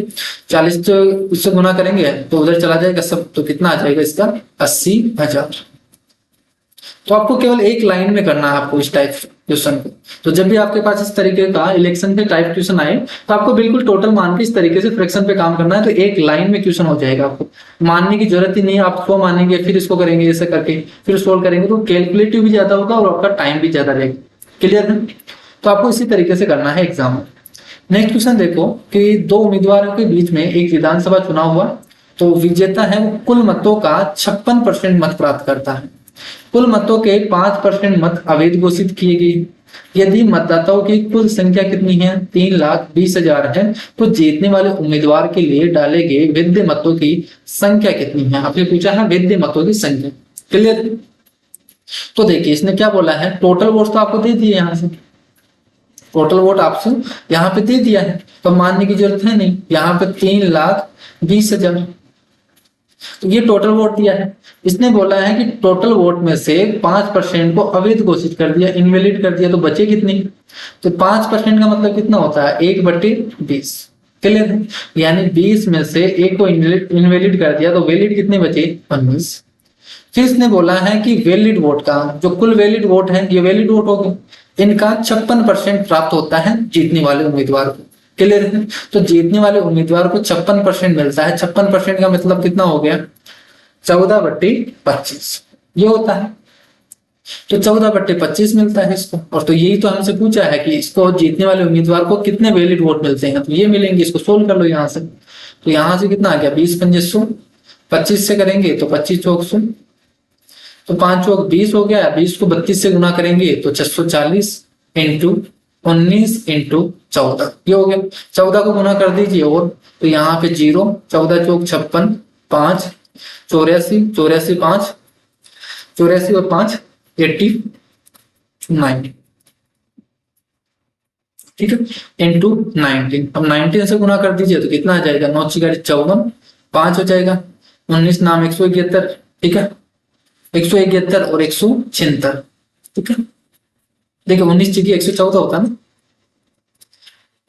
40 तो उससे गुना करेंगे तो उधर चला जाएगा सब, तो कितना आ जाएगा इसका, 80,000। तो आपको केवल एक लाइन में करना है आपको इस टाइप क्वेश्चन को। तो जब भी आपके पास इस तरीके का इलेक्शन के टाइप क्वेश्चन आए तो आपको बिल्कुल टोटल मान के इस तरीके से फ्रैक्शन पे काम करना है, तो एक लाइन में क्वेश्चन हो जाएगा। आपको मानने की जरूरत ही नहीं है, आप इसको मानेंगे फिर इसको करेंगे, ऐसे करके फिर सोल्व करेंगे, तो कैलकुलेटिव भी ज्यादा होगा और आपका टाइम भी ज्यादा रहेगा, क्लियर है। तो आपको इसी तरीके से करना है एग्जाम में। नेक्स्ट क्वेश्चन देखो कि दो उम्मीदवारों के बीच में एक विधानसभा चुनाव हुआ, तो विजेता है वो कुल मतों का 56% मत प्राप्त करता है। कुल मतों के 5% मत अवैध घोषित किए गए। यदि मतदाताओं की कुल संख्या कितनी है, 3,20,000 है, तो जीतने वाले उम्मीदवार के लिए डाले गए वैध मतों की संख्या कितनी है। आपने पूछा है वैध मतों की संख्या, क्लियर। तो देखिए इसने क्या बोला है, टोटल वोट तो आपको दे दिए, यहाँ से टोटल वोट आपसे यहाँ पे दे दिया है, तो मानने की जरूरत है नहीं। यहाँ पे 3,20,000, तो ये टोटल वोट दिया है। इसने बोला है कि टोटल वोट में से 5% को अवैध घोषित कर दिया, इनवैलिड कर दिया, तो बचे कितने, तो 5% का मतलब कितना होता है, 1/20, क्लियर है? यानी 20 में से एक को इनवैलिड कर दिया तो वैलिड कितने बचे? 19। फिर इसने बोला है कि वैलिड वोट का जो कुल वैलिड वोट है, ये वैलिड वोट हो गए, इनका 56% प्राप्त होता है जीतने वाले उम्मीदवार को। क्लियर है? तो जीतने वाले उम्मीदवार को 56% मिलता है। 56% का मतलब कितना हो गया? 14/25 ये होता है। तो 14/25 मिलता है इसको। और तो यही तो हमसे पूछा है कि इसको जीतने वाले उम्मीदवार को कितने वैलिड वोट मिलते हैं, तो ये मिलेंगे। इसको सोल्व कर लो यहाँ से। तो यहाँ से कितना आ गया? 20×5 25 से करेंगे तो 25 चौक 100, तो 5 चौक 20 हो गया। 20 को 32 से गुना करेंगे तो 640 इंटू 19 इंटू 14 ये हो गया। 14 को गुना कर दीजिए और तो यहाँ पे 0, 14 चौक 56, 5 84, 84 5 84 और 5 80 90, ठीक है, इंटू 19। अब 19 से गुना कर दीजिए तो कितना आ जाएगा? 9 × 54 5 हो जाएगा। 19 नाम 171, ठीक है, 171 और 176, ठीक है। देखिए 19 × 114 होता है ना,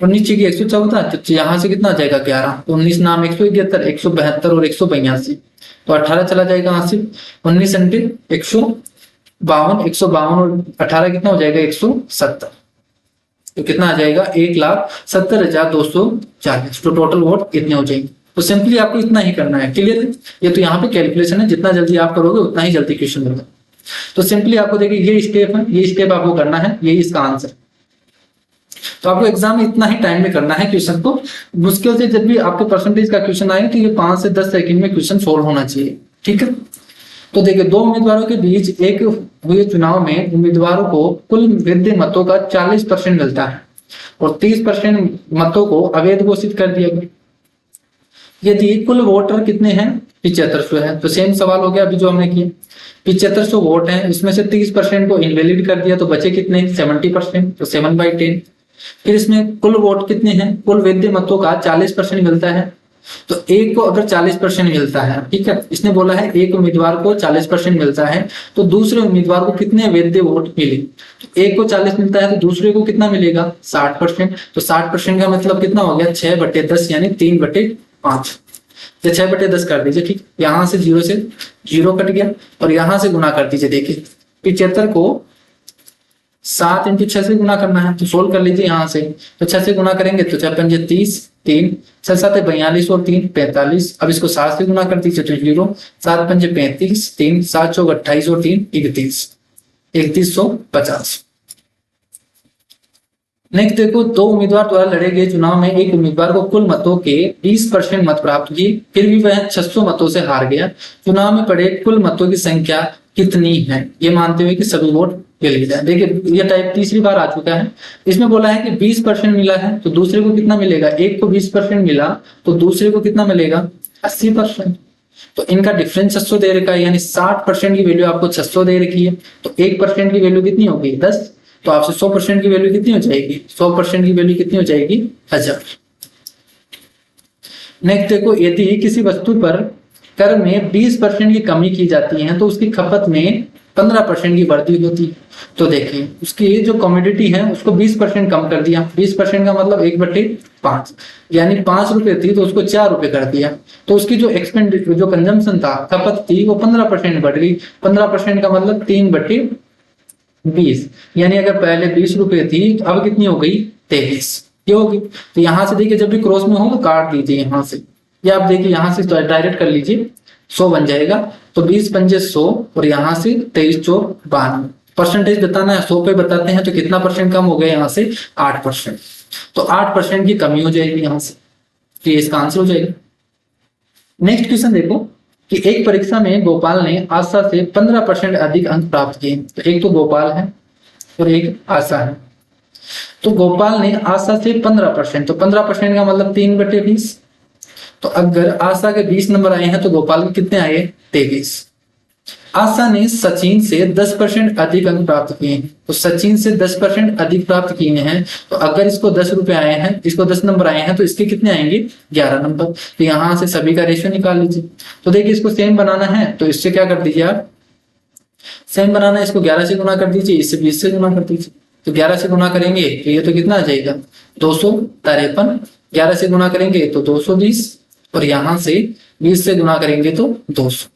19 × 114, तो यहाँ से कितना आ जाएगा? 11। तो 19 नाम 171, 172 और 182, तो 18 चला जाएगा यहाँ से। 19 × 152, 152 और 18 कितना हो जाएगा? 170। तो कितना आ जाएगा? 1,70,240। तो टोटल वोट इतने हो जाएंगे। तो सिंपली आपको इतना ही करना है। क्लियर है? ये तो यहाँ पे कैलकुलेशन है, जितना जल्दी आप करोगे उतना ही जल्दी क्वेश्चन होगा। तो सिंपली आपको देखिए ये स्टेप है, ये स्टेप आपको करना है, यही इसका आंसर। तो आपको एग्जाम में इतना ही टाइम में करना है क्वेश्चन को। मुश्किल से जब भी आपके परसेंटेज का क्वेश्चन आए तो ये 5 से 10 सेकंड में क्वेश्चन सोल्व होना चाहिए, ठीक है। तो देखिए दो उम्मीदवारों के बीच एक हुए चुनाव में उम्मीदवारों को कुल वैध मतों का 40% मिलता है और 30% मतों को अवैध घोषित कर दिया गया। यदि कुल वोटर कितने हैं? 7500 है। तो सेम सवाल हो गया अभी जो हमने किया। 7500 वोट हैं, इसमें से 30% को इनवैलिड कर दिया तो बचे कितने? 70%, तो 7/10। फिर इसमें कुल वोट कितने हैं? कुल वैध मतों का 40% मिलता है। तो एक को अगर 40% मिलता है, ठीक है, इसने बोला है एक उम्मीदवार को 40% मिलता है, तो दूसरे उम्मीदवार को कितने वैध वोट मिले? तो एक को 40 मिलता है तो दूसरे को कितना मिलेगा? 60%। तो 60% का मतलब कितना हो गया? 6/10 यानी 3/5। तो 6/10 कर दीजिए, ठीक। यहाँ से 0 कट गया और यहाँ से गुना कर दीजिए। देखिए 75 को 7 × 6 से गुना करना है, तो सोल्व कर लीजिए यहाँ से। तो 6 से गुना करेंगे तो 6 × 5 = 30, 3 6 7 42 और 3 45। अब इसको 7 से गुना कर दीजिए तो 0, 7 5 35, 3 7 4 28 और 3 31, 3150। नेक्स्ट देखो, दो उम्मीदवार द्वारा लड़े गए चुनाव में एक उम्मीदवार को कुल मतों के 20% मत प्राप्त हुए, फिर भी वह 600 मतों से हार गया। चुनाव में पड़े कुल मतों की संख्या कितनी है? ये मानते हुए कि सभी वोट वैलिड है। देखिए ये टाइप तीसरी बार आ चुका है। इसमें बोला है कि 20% मिला है तो दूसरे को कितना मिलेगा? एक को 20% मिला तो दूसरे को कितना मिलेगा? 80%। तो इनका डिफरेंस 600 दे रखा है, यानी 60% की वैल्यू आपको 600 दे रखी है। तो 1% की वैल्यू कितनी होगी? 10। तो आपसे 100% की वैल्यू कितनी हो जाएगी? 100% की वैल्यू कितनी हो जाएगी? 1000। नेक्स्ट देखो, यदि किसी वस्तु पर कर में 20% की कमी की जाती है तो उसकी खपत में 15% की वृद्धि होती है। तो देखिए उसकी जो कमोडिटी है उसको 20% कम कर दिया। 20% का मतलब 1/5, यानी 5 रुपए थी तो उसको 4 रुपए कर दिया। तो उसकी जो एक्सपेंडिचर जो कंजम्पशन था, खपत थी, वो 15% बढ़ गई। 15% का मतलब 3/20, यानी अगर पहले 20 रुपए थी तो अब कितनी हो गई? 23 ये होगी। तो यहाँ से देखिए जब भी क्रॉस में हो तो काट दीजिए यहाँ से, या आप देखिए यहाँ से डायरेक्ट कर लीजिए, 100 बन जाएगा। तो 20 पंजे 100 और यहाँ से 23 चौक 92। परसेंटेज बताना है, 100 पे बताते हैं तो कितना परसेंट कम हो गया? यहाँ से 8%। तो 8% की कमी हो जाएगी यहाँ से, तो ये इसका आंसर हो जाएगा। नेक्स्ट क्वेश्चन देखो कि एक परीक्षा में गोपाल ने आशा से 15% अधिक अंक प्राप्त किए। तो एक तो गोपाल है और एक आशा है। तो गोपाल ने आशा से 15%, तो 15% का मतलब 3/20। तो अगर आशा के 20 नंबर आए हैं तो गोपाल के कितने आए? 23। आशा ने सचिन से 10% अधिक अंक प्राप्त किए हैं। तो सचिन से 10% अधिक प्राप्त किए हैं, तो अगर इसको 10 रुपए आए हैं, इसको 10 नंबर आए हैं, तो इसके कितने आएंगे? 11 नंबर। तो यहां से सभी का रेशियो निकाल लीजिए। तो देखिए इसको सेम बनाना है तो इससे क्या कर दीजिए आप, सेम बनाना है, इसको 11 से गुना कर दीजिए, इससे 20 से गुना कर दीजिए। तो 11 से गुना करेंगे तो ये तो कितना आ जाएगा? 253 11 से गुना करेंगे तो 220 और यहाँ से 20 से गुना करेंगे तो 200।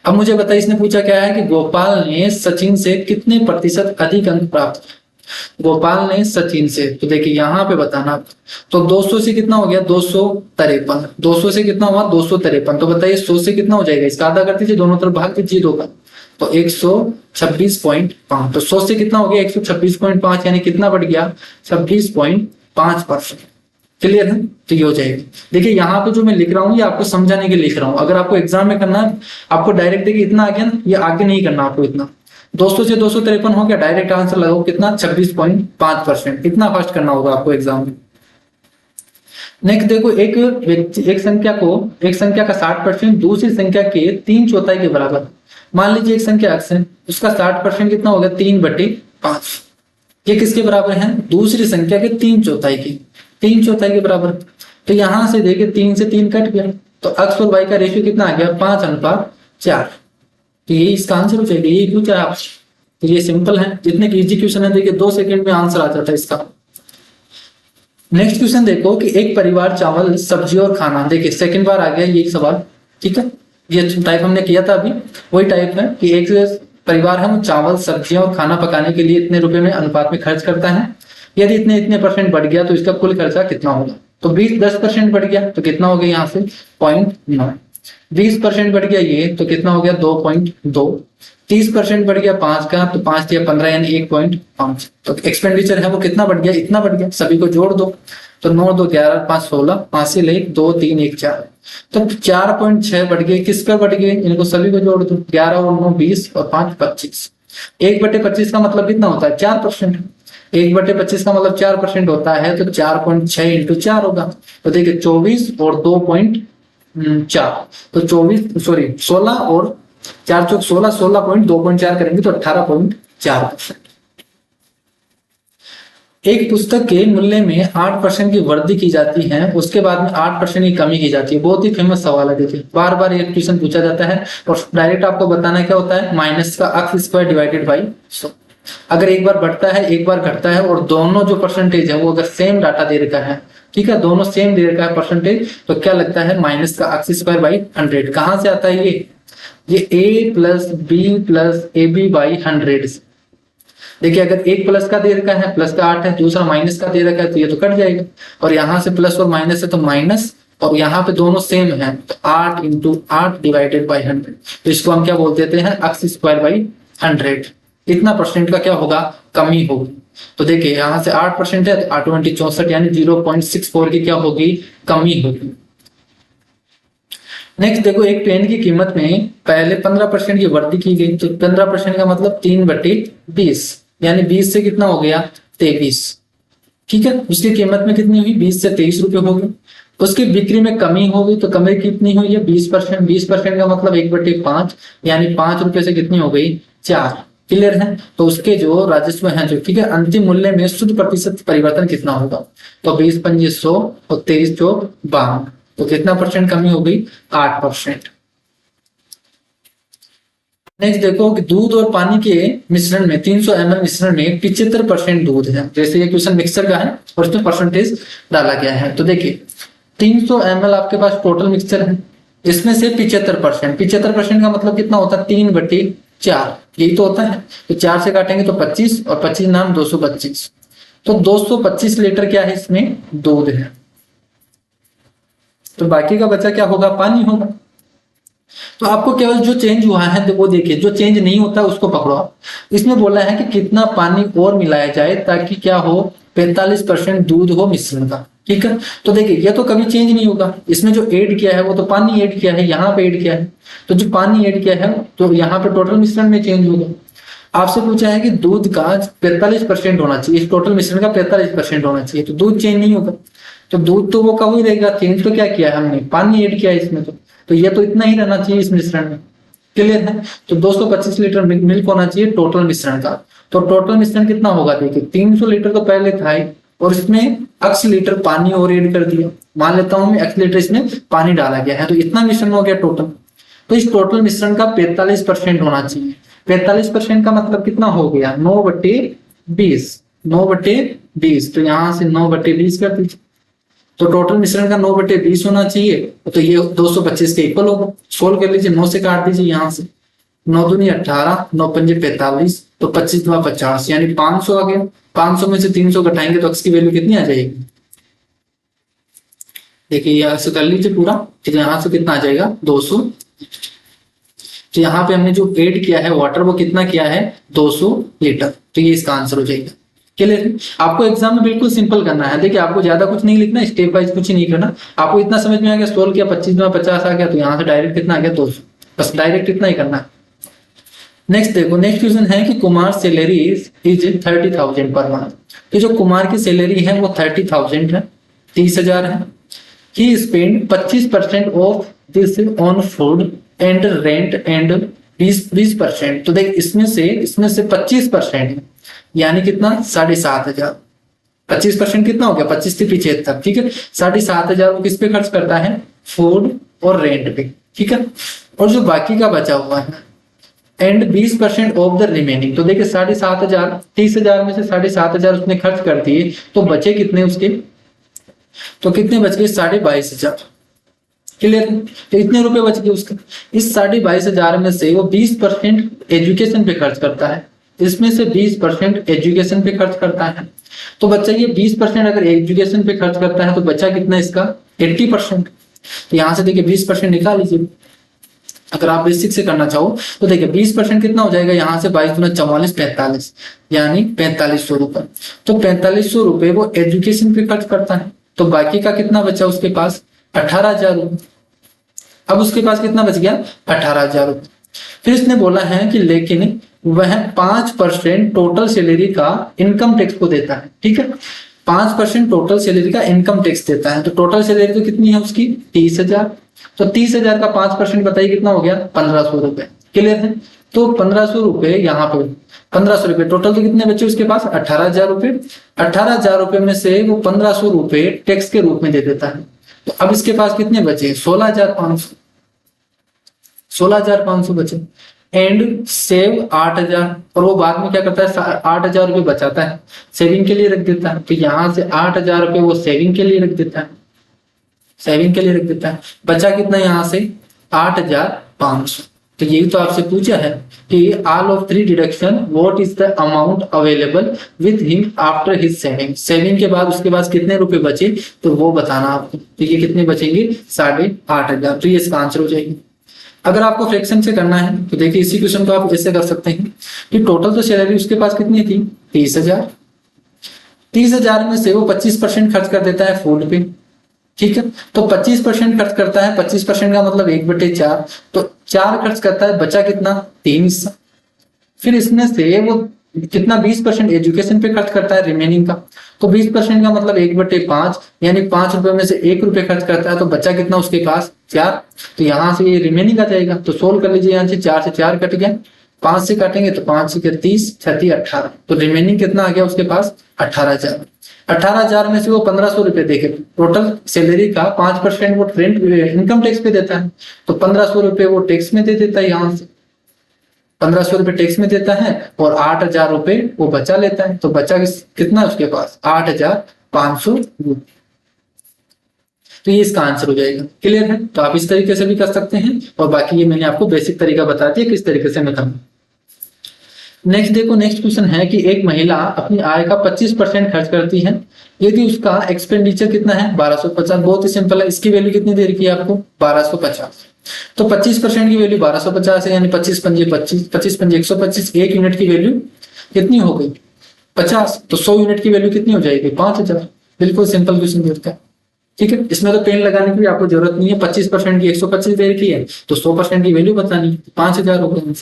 अब मुझे बताइए, इसने पूछा क्या है कि गोपाल ने सचिन से कितने प्रतिशत अधिक अंक प्राप्त किए। गोपाल ने सचिन से, तो देखिए यहाँ पे बताना, तो 200 से कितना हो गया 253, 200 से कितना हुआ 253, तो बताइए 100 से कितना हो जाएगा, इसका आधा कर दीजिए, दोनों तरफ भाग दीजिए 2 का, तो 126.5, तो 100 से कितना हो गया 126.5, यानी कितना बढ़ गया 26.5%। क्लियर है, तो ये हो जाएगा। देखिए यहाँ पे जो मैं लिख रहा हूँ ये आपको समझाने के लिए लिख रहा हूँ, अगर आपको एग्जाम में करना है, आपको डायरेक्ट देखिए इतना आ गया ना, ये आगे नहीं करना आपको इतना, 200 से 253 हो गया, डायरेक्ट आंसर लगाओ कितना 26.5%, इतना फास्ट करना होगा आपको एग्जाम में। नेक्स्ट देखो, एक संख्या का 60% दूसरी संख्या के 3/4 के बराबर। मान लीजिए एक संख्या x है, उसका 60% कितना हो गया 3/5, ये किसके बराबर है, दूसरी संख्या के 3/4 की, 3/4 के बराबर। तो यहां से देखिए 3 से 3 कट गया, तो x और y का रेशियो कितना आ गया 5:4, तो ये इसका आंसर हो जाएगा, ये पूछा है आपसे, तो ये सिंपल है, जितने की इजी क्वेश्चन है देखिए 2 सेकंड में आंसर आ जाता है इसका। नेक्स्ट क्वेश्चन देखो कि एक परिवार चावल सब्जी और खाना, देखिए सेकंड बार आ गया ये सवाल, ठीक है, ये टाइप हमने किया था अभी, वही टाइप है कि एक परिवार है वो चावल सब्जियां और खाना पकाने के लिए इतने रुपए में अनुपात में खर्च करता है, यदि इतने इतने परसेंट बढ़ गया तो इसका कुल खर्चा कितना होगा। तो 10% बढ़ गया तो कितना हो गया यहाँ से 0.9, 20% बढ़ गया ये तो कितना हो गया 2.2, 30% बढ़ गया 5 का तो 5 या 15 यानी 1.5, तो एक्सपेंडिचर है वो कितना बढ़ गया, इतना बढ़ गया, सभी को जोड़ दो, तो 9 2 11 5 16, 5 से ले 2 3 1 4, तो 4.6 बढ़ गए, किस पर बढ़ गए, इनको सभी को जोड़ दो, 11 और 9 20 और 5 25, 1/25 का मतलब कितना होता है 4%, 1/25 का मतलब 4% होता है, तो 4.6 इंटू 4 होगा, तो देखिए 24 और 2.4, तो 16 और 4 चौक 16, 16.2.4 करेंगे तो 18.4%। एक पुस्तक के मूल्य में 8% की वृद्धि की जाती है, उसके बाद में 8% की कमी की जाती है, बहुत ही फेमस सवाल है, देखिए बार बार ये क्वेश्चन पूछा जाता है, और डायरेक्ट आपको बताना क्या होता है, माइनस का x स्क्वायर डिवाइडेड बाई 100। अगर एक बार बढ़ता है एक बार घटता है और दोनों जो परसेंटेज है वो अगर सेम डाटा दे रखा है, ठीक है, दोनों सेम दे रखा है परसेंटेज, तो क्या लगता है माइनस का x स्क्वायर बाई 100। कहां से आता है ये a plus B plus A B by 100 से। देखिए अगर एक प्लस का दे रखा है प्लस का 8 है, दूसरा माइनस का दे रखा है तो ये तो कट जाएगा, और यहाँ से प्लस और माइनस है तो माइनस, और यहाँ पे दोनों सेम है तो 8 इंटू 8 डिवाइडेड बाई 100, तो इसको हम क्या बोल देते हैं x स्क्वायर बाई 100। इतना परसेंट का क्या होगा कमी होगी, तो देखिए यहाँ से 8% है तो 8 64 यानी 0.64 की क्या होगी कमी होगी। नेक्स्ट देखो, एक पेन की कीमत में पहले 15% की वृद्धि की गई, तो 15% का मतलब 3/20, यानी 20 से कितना हो गया 23, ठीक है, उसकी कीमत में कितनी हुई 20 से 23 रुपए हो गए। उसकी बिक्री में कमी हो गई, तो कमी कितनी हुई है 20%, 20% का मतलब 1/5 यानी 5 रुपए से कितनी हो गई 4। क्लियर है, तो उसके जो राजस्व है जो, ठीक है, अंतिम मूल्य में शुद्ध प्रतिशत परिवर्तन कितना होगा, तो 20 पंजे 100 और 23 चौक 52, तो कितना परसेंट कमी हो गई 8%। नेक्स्ट देखो कि दूध और पानी के मिश्रण में 300 ml मिश्रण में 75% दूध है, जैसे ये क्वेश्चन मिक्सर का है और इसमें परसेंटेज डाला गया है, तो देखिए 300 ml आपके पास टोटल मिक्सचर है, इसमें से 75%, 75% का मतलब कितना होता है 3/4, यही तो होता है, तो 4 से काटेंगे तो 25 और 25 नाम 225, तो 225 लीटर क्या है इसमें दूध है, तो बाकी का बचा क्या होगा पानी होगा। तो आपको केवल जो चेंज हुआ है तो वो देखिए, जो चेंज नहीं होता उसको पकड़ो आप। इसमें बोला है कि कितना पानी और मिलाया जाए ताकि क्या हो 45% दूध हो मिश्रण का, ठीक है, तो देखिए ये तो कभी चेंज नहीं होगा, इसमें जो ऐड किया है वो तो पानी ऐड किया है, यहाँ पे ऐड किया है, तो जो पानी ऐड किया है तो यहाँ पे टोटल मिश्रण में चेंज होगा। आपसे पूछा है कि दूध का 45% होना चाहिए, इस टोटल मिश्रण का 45% होना चाहिए, तो दूध चेंज नहीं होगा, तो दूध तो वो कब ही रहेगा, चेंज तो क्या किया है हमने पानी ऐड किया है इसमें, तो ये तो इतना ही रहना चाहिए इस मिश्रण में। क्लियर है, तो 225 लीटर मिल्क होना चाहिए टोटल मिश्रण का, तो टोटल मिश्रण कितना होगा देखिए 300 लीटर तो पहले था ही, और इसमें x लीटर पानी और ऐड कर दिया, मान लेता हूं मैं x लीटर इसमें पानी डाला गया है, तो इतना मिश्रण हो गया टोटल, तो इस टोटल मिश्रण का 45% होना चाहिए। 45% का मतलब कितना हो गया 9/20, 9/20, तो यहां से 9/20 कर दीजिए, तो टोटल मिश्रण का 9/20 होना चाहिए, तो ये 225 के इक्वल होगा। सोल्व कर लीजिए, 9 से काट दीजिए यहाँ से, 9 दूनी 18, 9 पंजे 45, तो 25 दुआ 50, यानी 500 आ गया। 500 में से 300 घटाएंगे तो x की वैल्यू कितनी आ जाएगी? देखिए यहाँ से कर लीजिए पूरा, तो यहाँ से कितना आ जाएगा? 200। तो यहाँ पे हमने जो ऐड किया है वाटर, वो कितना किया है? 200 लीटर। तो ये इसका आंसर हो जाएगा। क्लियर? आपको एग्जाम में बिल्कुल सिंपल करना है। देखिए आपको ज्यादा कुछ नहीं लिखना, स्टेप वाइज कुछ नहीं करना। आपको इतना समझ में आ गया, सोल्व किया, 25 में 50 आ गया, तो यहाँ से डायरेक्ट कितना आ गया? 200। बस डायरेक्ट इतना ही करना है। नेक्स्ट देखो, नेक्स्ट क्वेश्चन है कि Kumar salary is 30,000 per month. तो जो कुमार की सैलरी है वो 30,000 है, 30,000 है। ही spend 25% of this on food and rent and 20%। तो देख इसमें से 25% है, यानी कितना? 7,500। 25% कितना हो गया? 25 से 75, ठीक है। 7,500 वो किस पे खर्च करता है? फूड और रेंट पे, ठीक है। और जो बाकी का बचा हुआ है एंड 20% ऑफ द रिमेनिंग। तो देखिए 7,500, 30,000 में से 7,500 उसने खर्च कर दिए, तो बचे कितने उसके? तो कितने बच गए? 22,500। क्लियर? तो इतने रुपए बच गए उसके। इस 22,500 में से वो 20% एजुकेशन पे खर्च करता है, इसमें से 20% एजुकेशन पे खर्च करता है। तो बच्चा ये 20% अगर एजुकेशन पे खर्च करता है तो बच्चा कितना इसका? 80%। तो यहाँ से देखिए 20% निकाल लीजिए। अगर आप बेसिक से करना चाहो तो देखिए 20% कितना हो जाएगा? यहाँ से 22 दूना 44, 45, यानी 4500 रुपए। तो 4500 रुपए वो एजुकेशन पे खर्च करता है। तो बाकी का कितना बचा उसके पास? 18,000 रुपए। अब उसके पास कितना बच गया? 18,000 रुपए। फिर इसने बोला है कि लेकिन वह 5% टोटल सैलरी का इनकम टैक्स को देता है, ठीक है। 5% टोटल सैलरी का इनकम टैक्स देता है। तो टोटल सैलरी तो कितनी है उसकी? 30,000। तो 30,000 का 5% बताइए कितना हो गया? 1,500 रुपए। क्लियर है? तो 1,500 रुपए यहाँ पे, 1,500 रुपए टोटल। तो कितने बचे उसके पास? 18,000 रुपए। 18,000 रुपए में से वो 1,500 रुपए टैक्स के रूप में दे देता है। तो अब इसके पास कितने बचे? 16,500। 16,500 बचे एंड सेव 8,000। और वो बाद में क्या करता है? 8,000 रुपए बचाता है, सेविंग के लिए रख देता है। तो यहाँ से 8,000 रुपए वो सेविंग के लिए रख देता है, सेविंग के लिए रख देता है। बचा कितना यहाँ से? 8,500। तो यही तो आपसे पूछा है कि all of 3 deduction what is the amount available with him after his saving. Saving के बाद उसके पास कितने रुपए बचे तो वो बताना आपको। तो ये कितने बचेंगे? 8,500। तो ये इसका आंसर हो जाएगी। अगर आपको फ्रैक्शन से करना है तो देखिए इसी क्वेश्चन को आप ऐसे कर सकते हैं कि टोटल तो सैलरी उसके पास कितनी थी? 30,000। 30,000 में से वो 25% खर्च कर देता है फूड पे, ठीक है। तो 25% खर्च करता है, 25% का मतलब 1/4। तो 4 खर्च करता है, बचा कितना? 3 हिस्सा। फिर इसमें से वो कितना? 20% एजुकेशन पे खर्च करता है रिमेनिंग का। तो 20% का मतलब 1/5, यानी 5 रुपए में से 1 रुपए खर्च करता है। तो बचा कितना उसके पास? 4। तो यहाँ से ये रिमेनिंग आ जाएगा। तो सोल्व कर लीजिए, यहाँ से 4 से 4 कट गया, 5 से काटेंगे तो 5 से 30, 36, 18। तो रिमेनिंग कितना आ गया उसके पास? 18,000। 18,000 में से वो 1,500 रुपए देखे, टोटल सैलरी का 5% वो रेंट इनकम टैक्स पे देता है। तो 1,500 रुपए वो टैक्स में दे देता है, यहाँ से 1,500 रुपए टैक्स में देता है और 8,000 रुपए वो बचा लेता है। तो बचा कितना उसके पास? 8,500 रुपए। तो ये इसका आंसर हो जाएगा। क्लियर है? तो आप इस तरीके से भी कर सकते हैं, और बाकी ये मैंने आपको बेसिक तरीका बता दिया किस तरीके से मैं करूँ। नेक्स्ट देखो, नेक्स्ट क्वेश्चन है कि एक महिला अपनी आय का 25% खर्च करती है यदि उसका एक्सपेंडिचर कितना है? 1,250। बहुत ही सिंपल है। इसकी वैल्यू कितनी दे रखी है आपको? 1,250। तो 25% की वैल्यू 1,250 है, यानी 25 पंजे 25, 25 पंजे 125। 1 यूनिट की वैल्यू कितनी हो गई? 50। तो 100 यूनिट की वैल्यू कितनी हो जाएगी? 5,000। बिल्कुल सिंपल क्वेश्चन देता है, ठीक है। इसमें तो पेन लगाने की आपको जरूरत नहीं है। 25% की 125 दे रखी है, तो 100% की वैल्यू बतानी, 5,000 हो गए।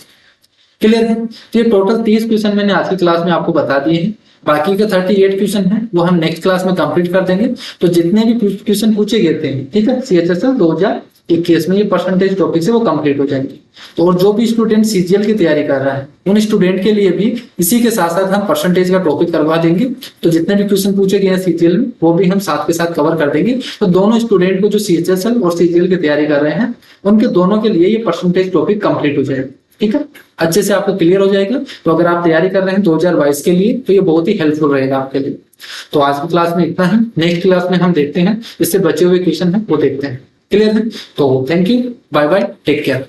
क्लियर है? तो ये टोटल 30 क्वेश्चन मैंने आज की क्लास में आपको बता दिए हैं। बाकी के 38 क्वेश्चन है वो हम नेक्स्ट क्लास में कंप्लीट कर देंगे। तो जितने भी क्वेश्चन पूछे गए थे, ठीक है, CHSL 2021 में ये परसेंटेज टॉपिक से वो कंप्लीट हो जाएंगे। तो और जो भी स्टूडेंट CGL की तैयारी कर रहा है उन स्टूडेंट के लिए भी इसी के साथ साथ हम परसेंटेज का टॉपिक करवा देंगे। तो जितने भी क्वेश्चन पूछे गए हैं CGL में वो भी हम साथ के साथ कवर कर देंगे। तो दोनों स्टूडेंट को जो CHSL और CGL की तैयारी कर रहे हैं उनके दोनों के लिए ये परसेंटेज टॉपिक कंप्लीट हो जाएगा। ठीक है, अच्छे से आपको क्लियर हो जाएगा। तो अगर आप तैयारी कर रहे हैं 2022 के लिए तो ये बहुत ही हेल्पफुल रहेगा आपके लिए। तो आज की क्लास में इतना है, नेक्स्ट क्लास में हम देखते हैं इससे बचे हुए क्वेश्चन है वो देखते हैं। क्लियर है? तो thank you, bye bye, take care.